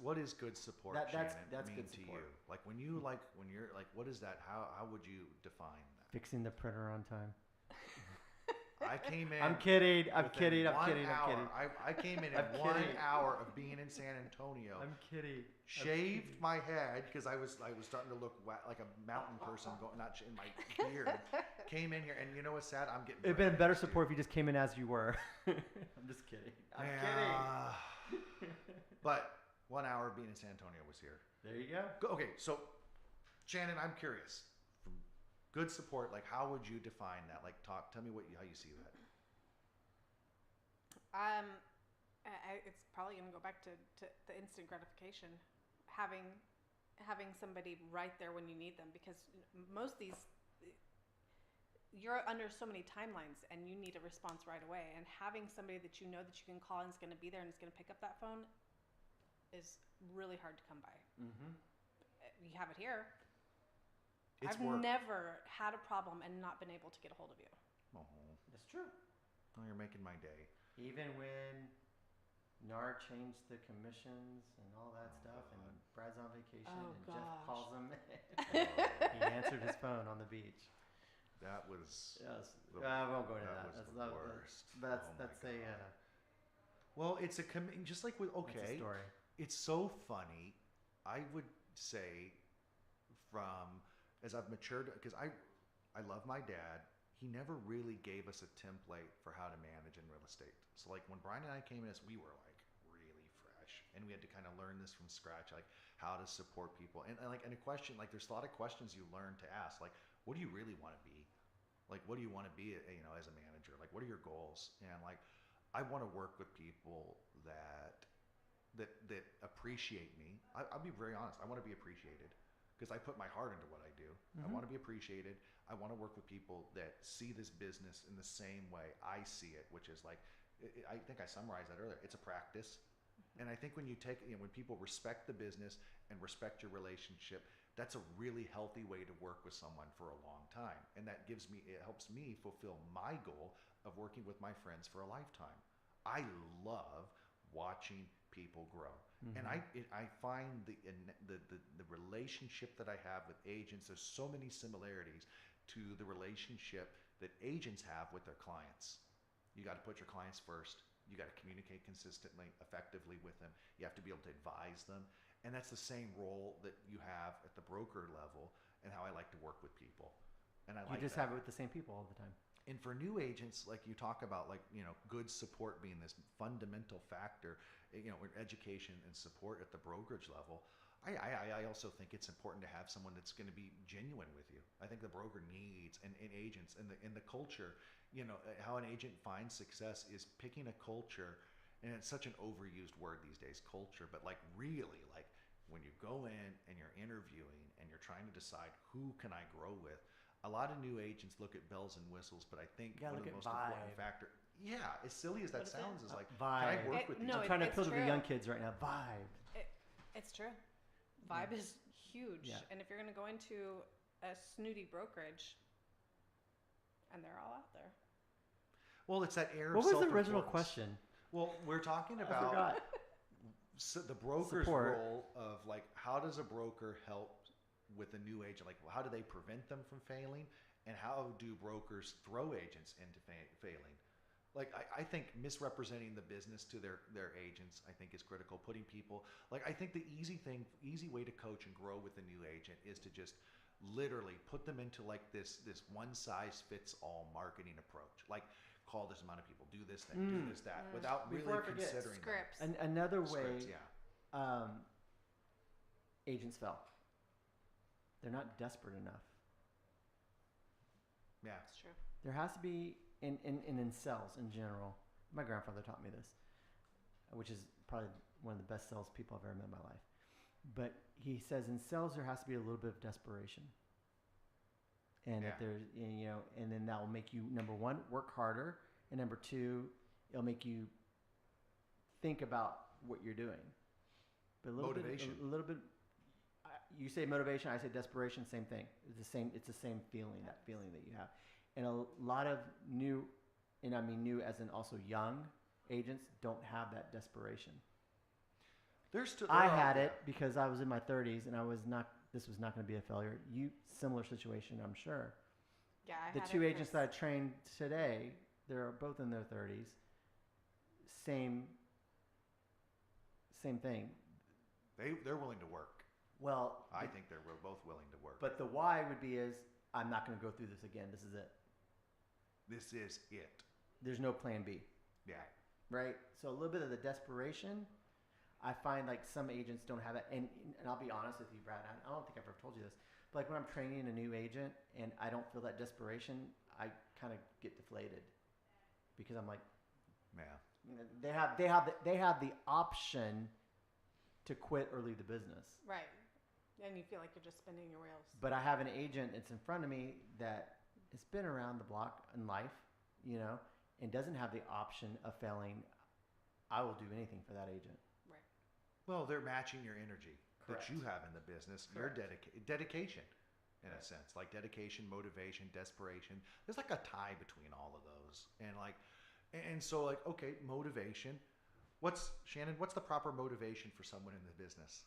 Speaker 2: What is good support?
Speaker 3: That's
Speaker 2: Shannon, mean
Speaker 3: good
Speaker 2: to
Speaker 3: support.
Speaker 2: you? When you're what is that? How would you define that?
Speaker 3: Fixing the printer on time.
Speaker 2: I came in.
Speaker 3: I'm kidding. I'm
Speaker 2: within
Speaker 3: kidding. I'm
Speaker 2: 1
Speaker 3: kidding. I'm
Speaker 2: hour.
Speaker 3: kidding.
Speaker 2: I came in
Speaker 3: I'm
Speaker 2: 1
Speaker 3: kidding.
Speaker 2: hour of being in San Antonio.
Speaker 3: I'm kidding.
Speaker 2: Shaved my head because I was starting to look like a mountain person, not in my beard. Came in here, and you know what's sad? I'm getting.
Speaker 3: It'd been better
Speaker 2: breakfast,
Speaker 3: support if you just came in as you were. I'm just kidding. I'm kidding.
Speaker 2: But 1 hour being in San Antonio was here.
Speaker 3: There you go.
Speaker 2: Okay, so Shannon, I'm curious. From good support, like how would you define that? Like, tell me how you see that.
Speaker 1: It's probably going to go back to the instant gratification, having somebody right there when you need them, because most of these, you're under so many timelines and you need a response right away, and having somebody that you know that you can call and is going to be there and is going to pick up that phone is really hard to come by.
Speaker 3: Mm-hmm.
Speaker 1: You have it here.
Speaker 2: It's
Speaker 1: I've
Speaker 2: work.
Speaker 1: never had a problem and not been able to get a hold of you.
Speaker 2: Oh,
Speaker 3: That's true.
Speaker 2: you're making my day.
Speaker 3: Even when NAR changed the commissions and all that stuff, and
Speaker 2: God.
Speaker 3: Brad's on vacation,
Speaker 1: Oh,
Speaker 3: and Jeff
Speaker 1: gosh.
Speaker 3: calls him, he answered his phone on the beach.
Speaker 2: That was.
Speaker 3: Yes,
Speaker 2: The-
Speaker 3: I won't go into
Speaker 2: that
Speaker 3: that.
Speaker 2: was
Speaker 3: That's
Speaker 2: the
Speaker 3: not.
Speaker 2: worst.
Speaker 3: That's
Speaker 2: Oh my
Speaker 3: that's a.
Speaker 2: God. Well, it's just like with
Speaker 3: That's a
Speaker 2: okay.
Speaker 3: story.
Speaker 2: It's so funny. I would say, as I've matured, because I love my dad. He never really gave us a template for how to manage in real estate. So like when Brian and I came in, we were like really fresh, and we had to kind of learn this from scratch, like how to support people, and a question, like there's a lot of questions you learn to ask, like what do you really want to be, like what do you want to be, as a manager, like what are your goals, and like I want to work with people that appreciate me. I'll be very honest. I want to be appreciated because I put my heart into what I do. I
Speaker 3: Mhm.
Speaker 2: want to be appreciated. I want to work with people that see this business in the same way I see it, which is like, I think I summarized that earlier. It's a practice. And I think when you take, when people respect the business and respect your relationship, that's a really healthy way to work with someone for a long time. And that it helps me fulfill my goal of working with my friends for a lifetime. I love watching people grow. And I find the relationship that I have with agents, there's so many similarities to the relationship that agents have with their clients. You got to put your clients first. You got to communicate consistently, effectively with them. You have to be able to advise them. And that's the same role that you have at the broker level, and how I like to work with people. And I
Speaker 3: You
Speaker 2: like
Speaker 3: just
Speaker 2: that.
Speaker 3: have it with the same people all the time.
Speaker 2: And for new agents, like you talk about, like, good support being this fundamental factor, with education and support at the brokerage level. I also think it's important to have someone that's going to be genuine with you. I think the broker needs and agents and the culture, how an agent finds success is picking a culture, and it's such an overused word these days, culture, but like really, like when you go in and you're interviewing and you're trying to decide who can I grow with, a lot of new agents look at bells and whistles, but I think one of the most important factor. Yeah, as silly as that sounds, is like,
Speaker 3: vibe.
Speaker 2: can I work with these?
Speaker 1: No,
Speaker 3: I'm trying to
Speaker 1: it's
Speaker 3: appeal to the
Speaker 1: true.
Speaker 3: young kids right now. Vibe.
Speaker 1: It's true. Vibe is huge.
Speaker 3: Yeah.
Speaker 1: And if you're going to go into a snooty brokerage, and they're all out there.
Speaker 2: Well, it's that air.
Speaker 3: What
Speaker 2: of
Speaker 3: was the original
Speaker 2: self-importance.
Speaker 3: question?
Speaker 2: Well, we're talking
Speaker 3: I
Speaker 2: about
Speaker 3: forgot.
Speaker 2: the broker's
Speaker 3: Support.
Speaker 2: role of, like, how does a broker help with a new agent? Like, how do they prevent them from failing, and how do brokers throw agents into failing? Like, I think misrepresenting the business to their agents, I think, is critical. Putting people, like, I think the easy way to coach and grow with a new agent is to just literally put them into like this one size fits all marketing approach. Like, call this amount of people, do this thing, do this, that, without really
Speaker 3: Before I forget,
Speaker 2: considering them.
Speaker 1: Scripts.
Speaker 3: Another way
Speaker 2: Scripts, yeah.
Speaker 3: agents fail. They're not desperate enough.
Speaker 2: Yeah.
Speaker 1: That's true.
Speaker 3: There has to be, in sales in general, my grandfather taught me this, which is probably one of the best sales people I've ever met in my life. But he says in sales there has to be a little bit of desperation. And if there's, and then that will make you, number one, work harder, and number two, it'll make you think about what you're doing. But a little
Speaker 2: Motivation.
Speaker 3: Bit, a little bit. You say motivation, I say desperation. Same thing. It's the same. It's the same feeling. That feeling that you have, and a lot of new, and I mean new as in also young agents don't have that desperation. I had it because I was in my 30s and I was not. This was not going to be a failure. Similar situation, I'm sure.
Speaker 1: Yeah,
Speaker 3: The two agents that I trained today, they're both in their 30s. Same thing.
Speaker 2: They're willing to work.
Speaker 3: Well,
Speaker 2: I think they're both willing to work.
Speaker 3: but the why would be is I'm not going to go through this again. This is it.
Speaker 2: This is it.
Speaker 3: There's no plan B.
Speaker 2: Yeah.
Speaker 3: Right? So a little bit of the desperation. I find like some agents don't have it, and I'll be honest with you, Brad. I don't think I've ever told you this, but like when I'm training a new agent and I don't feel that desperation, I kind of get deflated because I'm like,
Speaker 2: Yeah.
Speaker 3: you know, they have the option to quit or leave the business.
Speaker 1: Right. And you feel like you're just spinning your wheels.
Speaker 3: But I have an agent that's in front of me that has been around the block in life, you know, and doesn't have the option of failing. I will do anything for that agent.
Speaker 1: Right.
Speaker 2: Well, they're matching your energy
Speaker 3: Correct.
Speaker 2: that you have in the business, your dedication, in a sense, like dedication, motivation, desperation. There's like a tie between all of those, and so like, okay, motivation. Shannon? What's the proper motivation for someone in the business?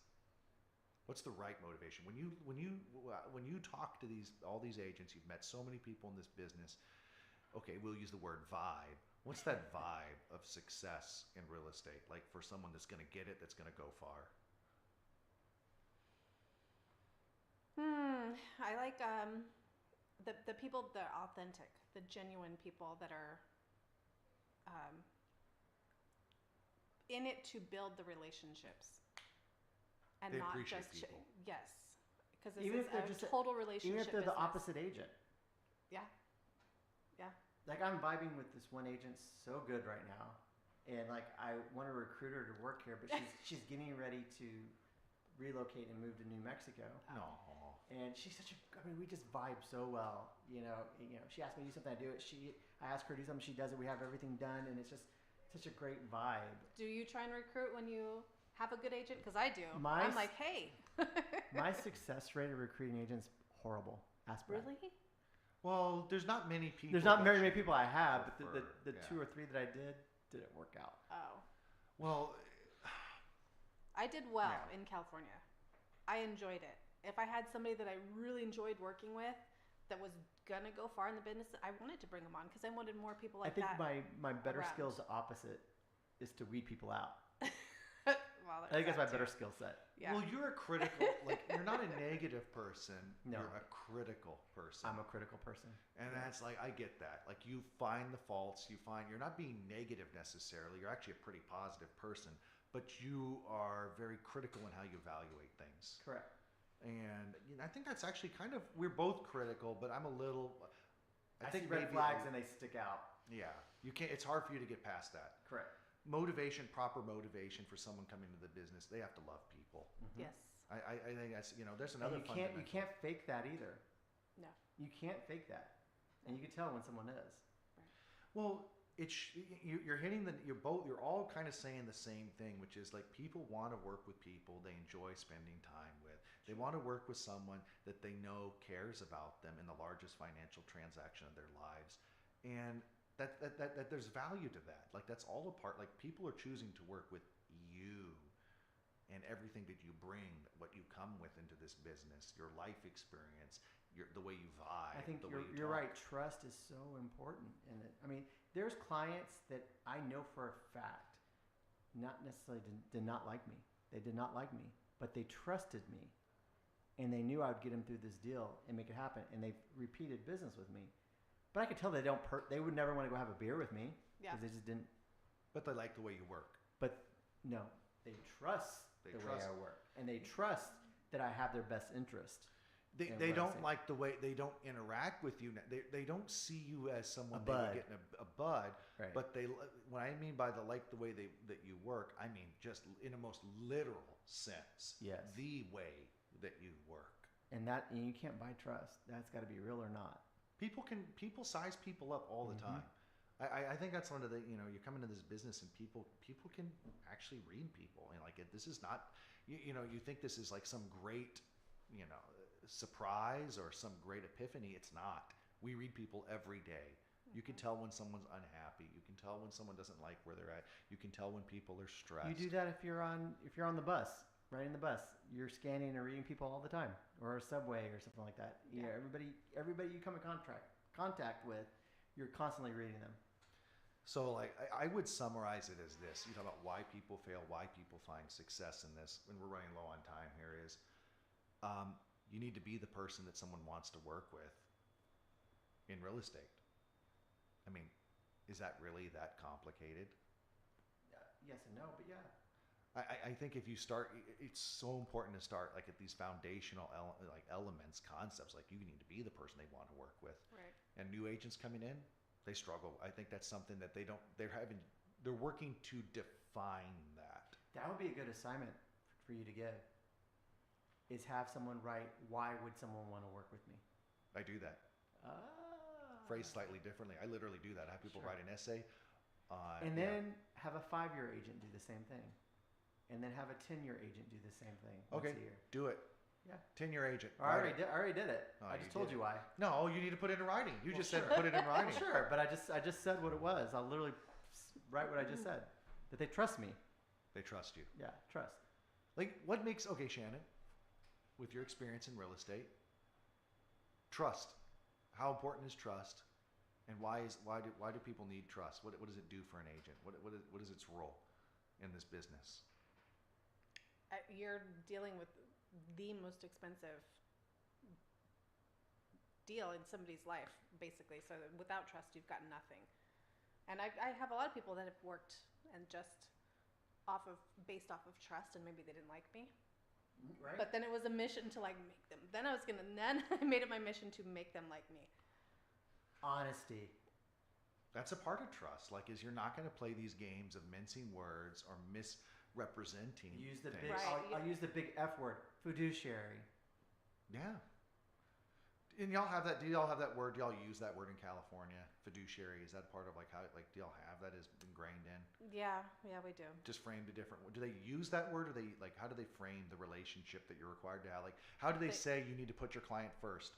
Speaker 2: What's the right motivation? When you talk to all these agents, you've met so many people in this business. Okay, we'll use the word vibe. What's that vibe of success in real estate? Like for someone that's going to get it, that's going to go far.
Speaker 1: I like the people that are authentic, the genuine people that are in it to build the relationships, and
Speaker 2: They
Speaker 1: not
Speaker 2: appreciate
Speaker 1: just
Speaker 2: people.
Speaker 1: yes, because this
Speaker 3: Even
Speaker 1: is
Speaker 3: if they're
Speaker 1: a
Speaker 3: just
Speaker 1: total relationship.
Speaker 3: Even if they're the
Speaker 1: business.
Speaker 3: opposite agent.
Speaker 1: Yeah. Yeah.
Speaker 3: Like I'm vibing with this one agent so good right now, and like I want to recruit her to work here, but she's getting ready to relocate and move to New Mexico.
Speaker 2: No.
Speaker 3: And she's such a. I mean, we just vibe so well. You know. She asked me to do something, I do it. I ask her to do something, she does it. We have everything done, and it's just such a great vibe.
Speaker 1: Do you try and recruit when you have a good agent? Because I do.
Speaker 3: My
Speaker 1: I'm like, hey.
Speaker 3: My success rate of recruiting agents horrible. Ask Brad.
Speaker 1: Really?
Speaker 2: Well, there's not many people.
Speaker 3: There's not
Speaker 2: that
Speaker 3: very many
Speaker 2: you
Speaker 3: people I have, but
Speaker 2: prefer.
Speaker 3: the
Speaker 2: Yeah.
Speaker 3: 2 or 3 that I didn't work out.
Speaker 1: Oh.
Speaker 2: Well,
Speaker 1: I did well
Speaker 2: Yeah.
Speaker 1: in California. I enjoyed it. If I had somebody that I really enjoyed working with that was gonna go far in the business, I wanted to bring them on because I wanted more people like
Speaker 3: I think
Speaker 1: that.
Speaker 3: my better
Speaker 1: around.
Speaker 3: skills opposite is to weed people out.
Speaker 1: Well,
Speaker 3: I think that's my
Speaker 1: that
Speaker 3: better
Speaker 1: too.
Speaker 3: skill set.
Speaker 1: Yeah.
Speaker 2: well, you're a critical. Like you're not a negative person.
Speaker 3: No.
Speaker 2: You're a critical person.
Speaker 3: I'm a critical person.
Speaker 2: And that's like, I get that. Like you find the faults, you're not being negative necessarily. You're actually a pretty positive person, but you are very critical in how you evaluate things.
Speaker 3: Correct.
Speaker 2: And I think that's actually kind of, we're both critical, but I'm a little,
Speaker 3: I
Speaker 2: think
Speaker 3: see red
Speaker 2: maybe
Speaker 3: flags and they stick out.
Speaker 2: yeah, you can't, it's hard for you to get past that.
Speaker 3: Correct.
Speaker 2: Motivation, proper motivation for someone coming to the business, they have to love people.
Speaker 1: Yes.
Speaker 2: I think that's, there's
Speaker 3: And
Speaker 2: another
Speaker 3: you
Speaker 2: fundamental.
Speaker 3: can't fake that either.
Speaker 1: No.
Speaker 3: You can't fake that, and you can tell when someone is.
Speaker 2: Well, you're hitting you're all kind of saying the same thing, which is like people want to work with people they enjoy spending time with. They want to work with someone that they know cares about them in the largest financial transaction of their lives, and that there's value to that. Like that's all a part. Like people are choosing to work with you and everything that you bring, what you come with into this business, your life experience, the way you vibe.
Speaker 3: I think
Speaker 2: the way
Speaker 3: you're
Speaker 2: talk.
Speaker 3: right. Trust is so important in it. I mean, there's clients that I know for a fact, not necessarily did not like me. They did not like me, but they trusted me, and they knew I would get them through this deal and make it happen. And they've repeated business with me. But I could tell they would never want to go have a beer with me
Speaker 1: Yeah.
Speaker 3: because they just didn't.
Speaker 2: But they like the way you work.
Speaker 3: But no, they trust
Speaker 2: They
Speaker 3: the
Speaker 2: trust-
Speaker 3: way I work, and they trust that I have their best interest.
Speaker 2: They
Speaker 3: And what I
Speaker 2: don't
Speaker 3: say.
Speaker 2: like the way they don't interact with you. They don't see you as someone
Speaker 3: A
Speaker 2: they would
Speaker 3: bud.
Speaker 2: get in a bud.
Speaker 3: Right.
Speaker 2: But what I mean by the way that you work, I mean just in a most literal sense.
Speaker 3: Yes.
Speaker 2: The way that you work.
Speaker 3: And you can't buy trust. That's got to be real or not.
Speaker 2: People size people up all the
Speaker 3: Mhm.
Speaker 2: time. I think that's one of the you come into this business and people can actually read people and like this is not you think this is like some great surprise or some great epiphany. It's not. We read people every day. You can tell when someone's unhappy. You can tell when someone doesn't like where they're at. You can tell when people are stressed.
Speaker 3: You do that if you're on the bus, riding the bus. You're scanning and reading people all the time, or a subway or something like that.
Speaker 1: Yeah.
Speaker 3: Everybody you come in contact with, you're constantly reading them.
Speaker 2: So like I would summarize it as this. You talk about why people fail, why people find success in this, and we're running low on time here, is you need to be the person that someone wants to work with in real estate. I mean, is that really that complicated?
Speaker 3: Yes and no, but yeah.
Speaker 2: I think if you start, it's so important to start like at these foundational elements, concepts. Like you need to be the person they want to work with.
Speaker 1: Right.
Speaker 2: And new agents coming in, they struggle. I think that's something that they're working to define that.
Speaker 3: That would be a good assignment for you to give. Is have someone write, why would someone want to work with me?
Speaker 2: I do that.
Speaker 3: Ah.
Speaker 2: Phrased slightly differently. I literally do that. I have people
Speaker 3: Sure.
Speaker 2: write an essay.
Speaker 3: And then have a 5-year agent do the same thing. And then have a 10-year agent do the same thing once
Speaker 2: Okay,
Speaker 3: a year.
Speaker 2: do it.
Speaker 3: Yeah.
Speaker 2: 10-year agent.
Speaker 3: I
Speaker 2: Write it.
Speaker 3: already did it.
Speaker 2: Oh,
Speaker 3: I
Speaker 2: you
Speaker 3: just told
Speaker 2: did
Speaker 3: you why.
Speaker 2: No, you need to put it in writing. You
Speaker 3: Well,
Speaker 2: just
Speaker 3: sure.
Speaker 2: said put it in writing.
Speaker 3: Well, sure, but I just said what it was. I'll literally write what I just said. That they trust me.
Speaker 2: They trust you.
Speaker 3: Yeah, trust.
Speaker 2: Like, what makes, okay, Shannon, with your experience in real estate, trust. How important is trust? And why do people need trust? What does it do for an agent? What is its role in this business?
Speaker 1: You're dealing with the most expensive deal in somebody's life, basically. So without trust, you've got nothing. And I have a lot of people that have worked and just based off of trust, and maybe they didn't like me.
Speaker 3: Right?
Speaker 1: But then it was a mission to like make them. Then I made it my mission to make them like me.
Speaker 3: Honesty.
Speaker 2: That's a part of trust. Like, is you're not going to play these games of mincing words or misrepresenting
Speaker 3: Use the
Speaker 2: things.
Speaker 3: big.
Speaker 1: Right.
Speaker 3: I'll use the big F word. Fiduciary.
Speaker 2: Yeah. And y'all have that? Do y'all have that word? Do y'all use that word in California? Fiduciary. Is that part of like how? Like, do y'all have that as ingrained in?
Speaker 1: Yeah, we do.
Speaker 2: Just framed a different. Do they use that word? Or they like? How do they frame the relationship that you're required to have? Like, how do they say you need to put your client first?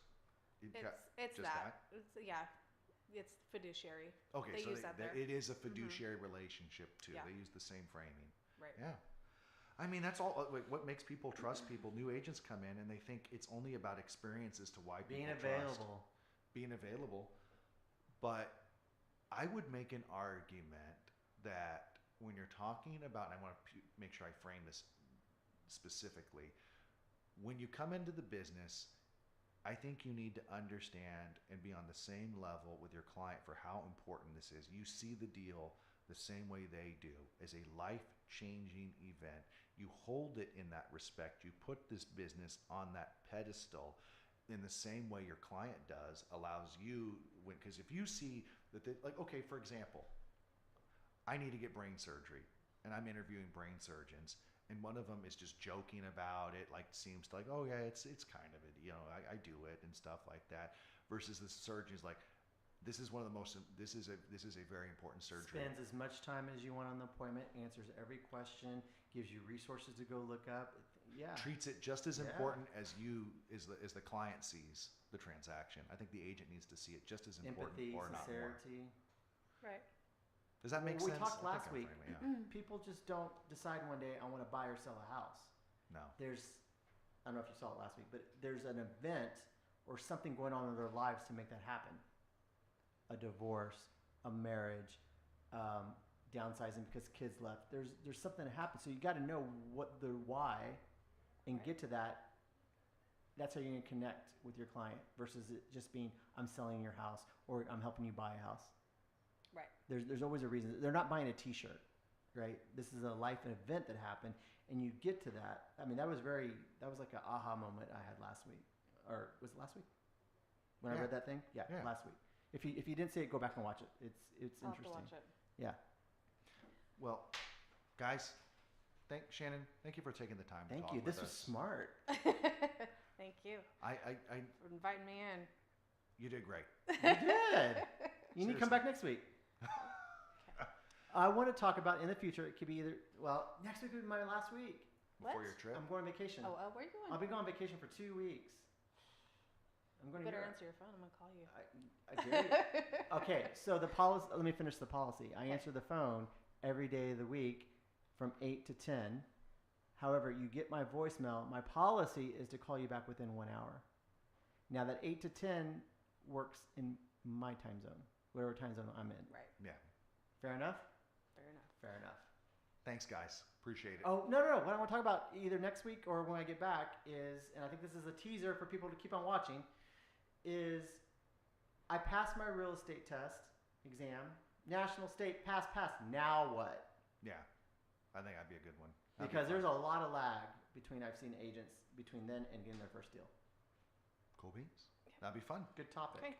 Speaker 1: It's
Speaker 2: just
Speaker 1: that. It's fiduciary.
Speaker 2: Okay,
Speaker 1: They
Speaker 2: so
Speaker 1: use that there.
Speaker 2: it is a fiduciary relationship too.
Speaker 1: Yeah.
Speaker 2: They use the same framing.
Speaker 1: Right.
Speaker 2: Yeah. I mean, that's all. Like, what makes people trust people? New agents come in and they think it's only about experience as to why
Speaker 3: Being
Speaker 2: people trust.
Speaker 3: available.
Speaker 2: Being available. But I would make an argument that when you're talking about, and I want to make sure I frame this specifically, when you come into the business, I think you need to understand and be on the same level with your client for how important this is. You see the deal the same way they do, as a life-changing event. You hold it in that respect. You put this business on that pedestal in the same way your client does, allows you, because if you see that, like, okay, for example, I need to get brain surgery, and I'm interviewing brain surgeons, and one of them is just joking about it, like seems like, oh yeah, it's kind of it, you know, I do it and stuff like that, versus the surgeon is like, this is this is a very important surgery.
Speaker 3: Spends as much time as you want on the appointment, answers every question, gives you resources to go look up. Yeah.
Speaker 2: Treats it just as
Speaker 3: Yeah.
Speaker 2: important as the client sees the transaction. I think the agent needs to see it just as important
Speaker 3: Empathy,
Speaker 2: or not more.
Speaker 3: sincerity.
Speaker 1: Right.
Speaker 2: Does that make
Speaker 3: Well,
Speaker 2: sense?
Speaker 3: we talked
Speaker 2: I
Speaker 3: last
Speaker 2: think I'm
Speaker 3: week.
Speaker 2: framing it,
Speaker 3: People just don't decide one day, I want to buy or sell a house.
Speaker 2: No.
Speaker 3: There's, I don't know if you saw it last week, but there's an event or something going on in their lives to make that happen. A divorce, a marriage, downsizing because kids left. There's something that happens. So you got to know what the why and get to that. That's how you're going to connect with your client versus it just being, I'm selling your house or I'm helping you buy a house.
Speaker 1: Right.
Speaker 3: There's always a reason. They're not buying a t-shirt, right? This is a life event that happened and you get to that. I mean, that was like an aha moment I had last week. Or was it last week? When I
Speaker 2: Yeah.
Speaker 3: read that thing? Yeah,
Speaker 2: Yeah.
Speaker 3: last week. If you didn't see it, go back and watch it. It's
Speaker 1: I'll have to
Speaker 3: interesting.
Speaker 1: watch it.
Speaker 3: Yeah.
Speaker 2: Well, guys, Shannon, thank you for taking the time to
Speaker 3: Thank
Speaker 2: talk
Speaker 3: you.
Speaker 2: with
Speaker 3: This was
Speaker 2: us.
Speaker 3: smart.
Speaker 1: Thank you
Speaker 2: I
Speaker 1: for inviting me in.
Speaker 2: you did great.
Speaker 3: You did. You need to come
Speaker 2: Seriously.
Speaker 3: back next week. I want to talk about in the future. It could be next week would be my last week.
Speaker 2: Before
Speaker 1: What?
Speaker 2: your trip.
Speaker 3: I'm going on vacation.
Speaker 1: Oh, where are you going?
Speaker 3: I'll be going on vacation for 2 weeks. I'm going
Speaker 1: You
Speaker 3: to
Speaker 1: better
Speaker 3: Europe.
Speaker 1: answer your phone. I'm gonna call you.
Speaker 3: I did. Okay, so the policy. Let me finish the policy. I answer the phone every day of the week from 8 to 10. However, you get my voicemail. My policy is to call you back within 1 hour. Now that 8 to 10 works in my time zone, whatever time zone I'm in.
Speaker 1: Right.
Speaker 2: Yeah.
Speaker 3: Fair enough.
Speaker 1: Fair enough.
Speaker 3: Fair enough.
Speaker 2: Thanks, guys. Appreciate it.
Speaker 3: Oh no! What I want to talk about either next week or when I get back is, and I think this is a teaser for people to keep on watching, is I passed my real estate test exam, national, state, pass. Now what?
Speaker 2: Yeah. I think that'd be a good one. That'd be
Speaker 3: because
Speaker 2: fun.
Speaker 3: there's a lot of lag between I've seen agents between then and getting their first deal.
Speaker 2: Cool beans. That'd be fun.
Speaker 3: Good topic.
Speaker 1: Okay.